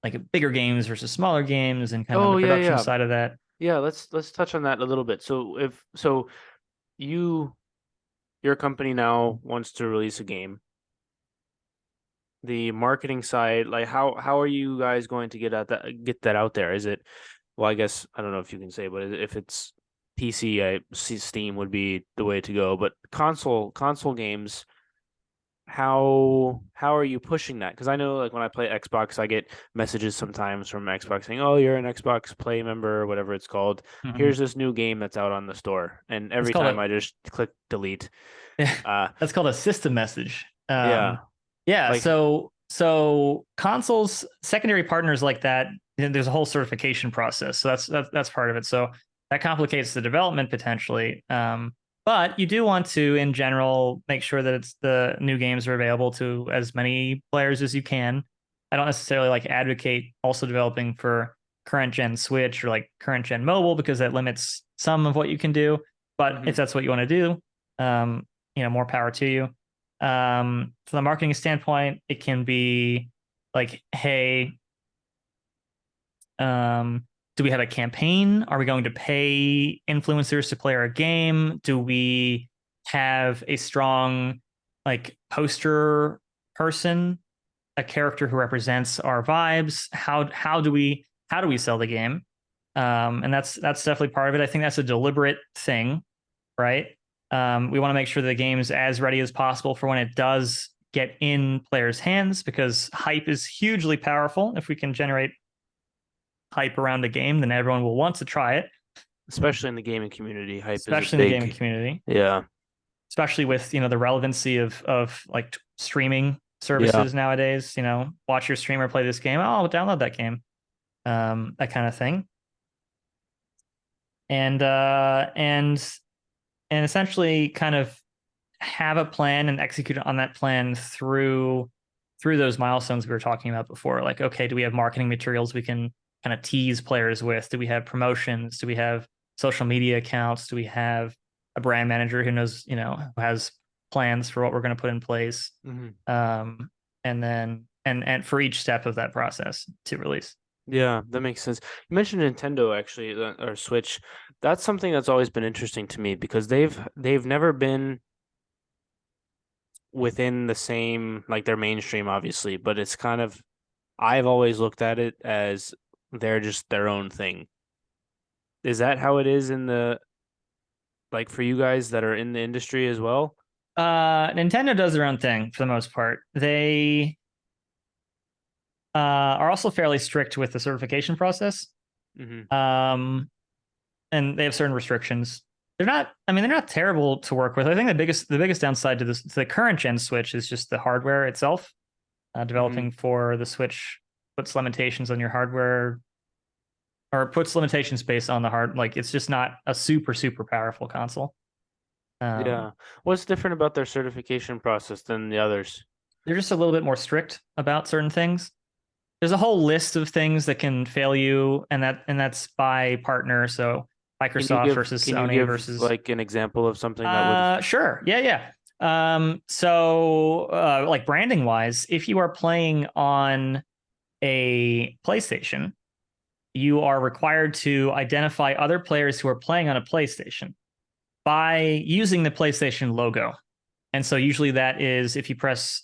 C: like bigger games versus smaller games and kind of
B: Oh,
C: the
B: yeah,
C: production
B: yeah.
C: side of that.
B: Yeah, let's touch on that a little bit. So you your company now wants to release a game. The marketing side, like how are you guys going to get that out there? Is it, well, I guess I don't know if you can say, but if it's PC, I see Steam would be the way to go. But console games, how are you pushing that? Because I know like when I play Xbox, I get messages sometimes from Xbox saying, "Oh, you're an Xbox Play member or whatever it's called.
C: Mhm.
B: Here's this new game that's out on the store." And
C: It's
B: every
C: called
B: time
C: a
B: I just click delete. Uh,
C: that's called a system message.
B: yeah,
C: Yeah,
B: like
C: so consoles, secondary partners like that, there's a whole certification process. So that's part of it. So that complicates the development potentially. But you do want to, in general, make sure that it's the new games are available to as many players as you can. I don't necessarily like advocate also developing for current gen Switch or like current gen mobile because that limits some of what you can do. But if
B: mhm.
C: that's what you want to do, more power to you. From the marketing standpoint, it can be like, hey, do we have a campaign? Are we going to pay influencers to play our game? Do we have a strong like poster person, a character who represents our vibes? How do we sell the game? And that's definitely part of it. I think that's a deliberate thing, right? We want to make sure the game's as ready as possible for when it does get in players' hands because hype is hugely powerful. If we can generate hype around a game, then everyone will want to try it,
B: Especially in the gaming community, hype is a
C: especially in the gaming
B: big,
C: community,
B: yeah,
C: especially with the relevancy of like streaming
B: yeah,
C: services nowadays. Watch your streamer play this game. Oh, I'll download that game. That kind of thing. And essentially kind of have a plan and execute on that plan through those milestones we were talking about before. Like, okay, do we have marketing materials we can kind of tease players with? Do we have promotions? Do we have social media accounts? Do we have a brand manager who knows, who has plans for what we're going to put in place?
B: hmm
C: And then and for each step of that process to release.
B: yeah, that makes sense. You mentioned Nintendo actually, or Switch. That's something that's always been interesting to me because they've never been within the same, like they're mainstream, obviously, but it's kind of, I've always looked at it as they're just their own thing. Is that how it is in the, like for you guys that are in the industry as well?
C: Nintendo does their own thing for the most part. They are also fairly strict with the certification process.
B: hmm
C: Um, and they have certain restrictions. They're not terrible to work with. I think the biggest downside to the current gen Switch is just the hardware itself.
B: hmm
C: Developing for the Switch puts limitations on your hardware or puts limitations based on the hard. Like it's just not a super super powerful console.
B: Yeah. What's different about their certification process than the others?
C: They're just a little bit more strict about certain things. There's a whole list of things that can fail you, and that's by partner. So Microsoft versus
B: Can you
C: Sony
B: give
C: versus
B: like an example of something that would
C: sure. Yeah, yeah. Like branding wise, if you are playing on a PlayStation, you are required to identify other players who are playing on a PlayStation by using the PlayStation logo. And so usually that is if you press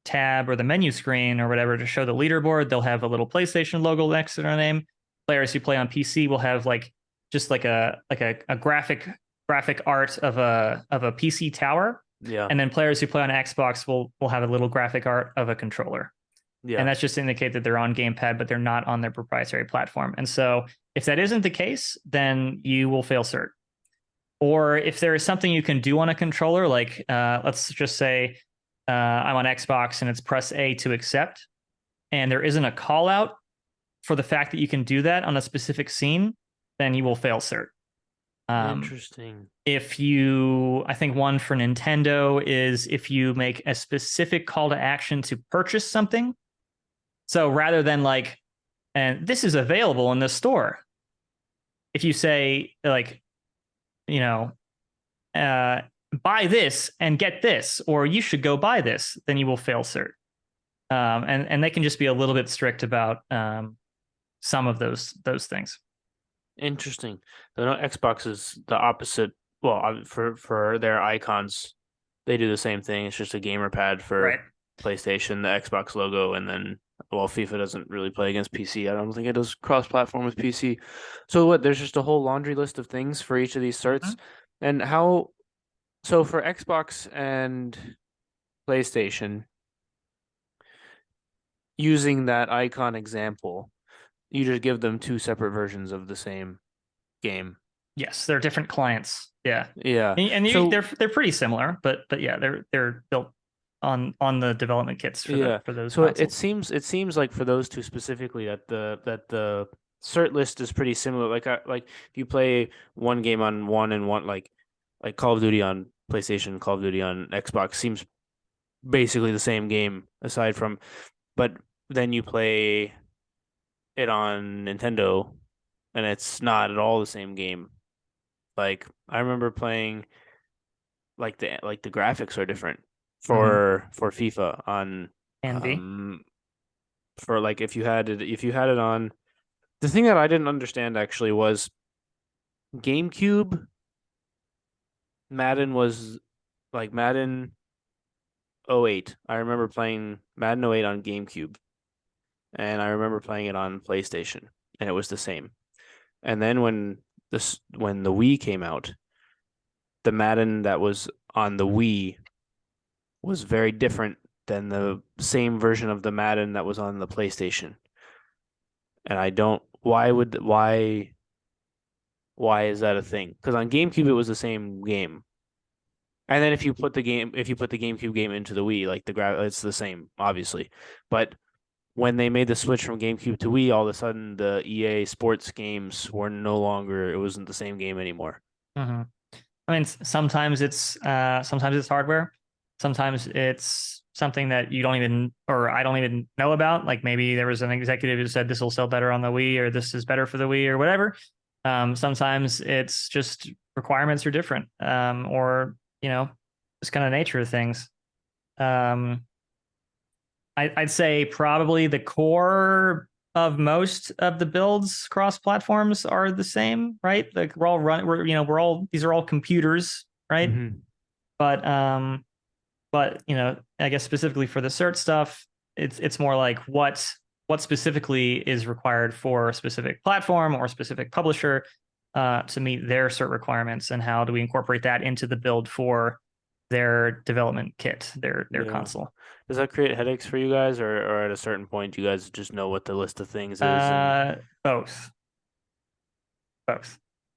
C: tab or the menu screen or whatever to show the leaderboard, they'll have a little PlayStation logo next to their name. Players who play on PC will have like just like a graphic art of a PC tower.
B: Yeah.
C: And then players who play on Xbox will have a little graphic art of a controller.
B: Yeah.
C: And that's just to indicate that they're on gamepad, but they're not on their proprietary platform. And so if that isn't the case, then you will fail cert. Or if there is something you can do on a controller, like let's just say I'm on Xbox and it's press A to accept, and there isn't a call out for the fact that you can do that on a specific scene, then you will fail cert.
B: Interesting.
C: I think one for Nintendo is if you make a specific call to action to purchase something. So rather than like, and this is available in the store, if you say like, buy this and get this, or you should go buy this, then you will fail cert. And they can just be a little bit strict about some of those things.
B: Interesting. I know Xbox is the opposite. Well, for their icons, they do the same thing. It's just a gamer pad for PlayStation, the Xbox logo, and then FIFA doesn't really play against PC. I don't think it does cross-platform with PC. So what? There's just a whole laundry list of things for each of these certs, and how. So for Xbox and PlayStation, using that icon example, you just give them two separate versions of the same game.
C: Yes, they're different clients. Yeah,
B: yeah,
C: and they're pretty similar, but yeah, they're built on the development kits for those.
B: So
C: consoles.
B: it seems like for those two specifically that the cert list is pretty similar. Like if you play one game on one and one like Call of Duty on PlayStation, Call of Duty on Xbox seems basically the same game aside from, but then you play it on Nintendo and it's not at all the same game. Like I remember playing like the graphics are different for FIFA on for like if you had it on, the thing that I didn't understand actually was GameCube Madden was like Madden 08. I remember playing Madden 08 on GameCube and I remember playing it on PlayStation and it was the same. And then when the Wii came out, the Madden that was on the Wii was very different than the same version of the Madden that was on the PlayStation. And I don't why is that a thing? Because on GameCube it was the same game. And then if you put the GameCube game into the Wii, like it's the same, obviously. But when they made the switch from GameCube to Wii, all of a sudden the EA sports games were it wasn't the same game anymore.
C: I mean, sometimes it's hardware. Sometimes it's something that you don't even, or I don't even know about. Like maybe there was an executive who said this will sell better on the Wii, or this is better for the Wii, or whatever. Sometimes it's just requirements are different, or just kind of nature of things. I'd say probably the core of most of the builds cross platforms are the same, right? Like these are all computers, right? But I guess specifically for the cert stuff, it's more like what specifically is required for a specific platform or specific publisher to meet their cert requirements, and how do we incorporate that into the build for their development kit, their console.
B: Does that create headaches for you guys, or at a certain point you guys just know what the list of things is?
C: Both,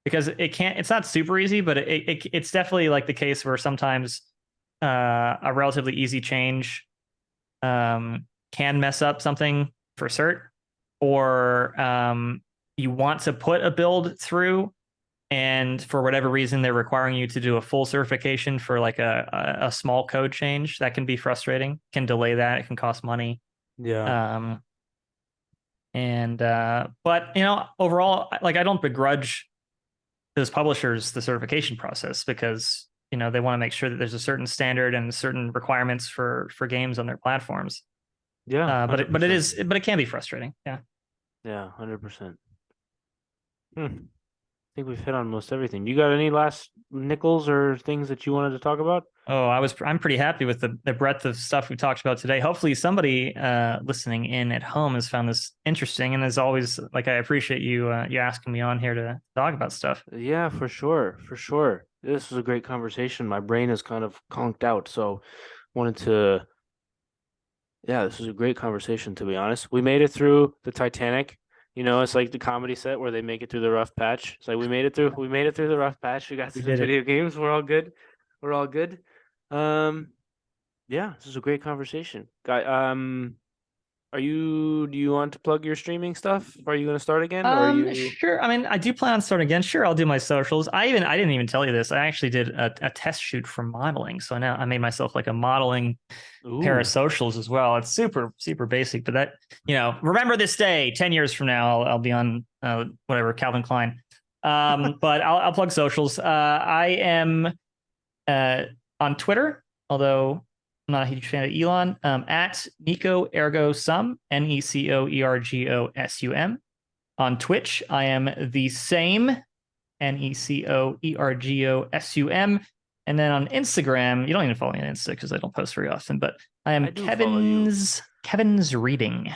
C: because it's not super easy, but it's definitely like the case where sometimes a relatively easy change can mess up something for cert, or you want to put a build through, and for whatever reason they're requiring you to do a full certification for like a small code change. That can be frustrating, can delay that, it can cost money. But overall, like, I don't begrudge those publishers the certification process, because they want to make sure that there's a certain standard and certain requirements for games on their platforms. But it can be frustrating.
B: 100%. think we've hit on most everything. You got any last nickels or things that you wanted to talk about?
C: Oh, I'm pretty happy with the breadth of stuff we talked about today. Hopefully somebody listening in at home has found this interesting. And as always, like, I appreciate you you asking me on here to talk about stuff.
B: Yeah, for sure. For sure. This was a great conversation. My brain is kind of conked out, so wanted to yeah, this was a great conversation, to be honest. We made it through the Titanic. You know, it's like the comedy set where they make it through the rough patch. It's like we made it through the rough patch. We got through the
C: did it.
B: video games. We're all good. We're all good. Yeah, this is a great conversation. Guy, do you want to plug your streaming stuff? Are you gonna start again? Or are you
C: Sure. I mean, I do plan on starting again. Sure, I'll do my socials. I didn't even tell you this. I actually did a test shoot for modeling. So now I made myself like a modeling pair of socials as well. It's super, super basic, but that, remember this day, 10 years from now, I'll be on whatever, Calvin Klein. But I'll plug socials. I am on Twitter, although I'm not a huge fan of Elon, at Nico Ergo Sum, NECOERGOSUM. On Twitch, I am the same, NECOERGOSUM. And then on Instagram, you don't even follow me on Insta because I don't post very often, but I am Kevin's Reading.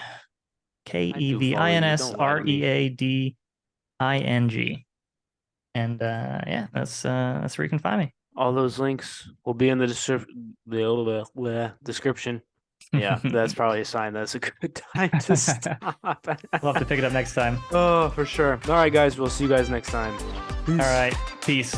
C: KEVINSREADING. And that's where you can find me.
B: All those links will be in the description. Yeah, that's probably a sign that's a good time to stop.
C: We'll have to pick it up next time.
B: Oh, for sure. All right, guys. We'll see you guys next time.
C: Peace. All right. Peace.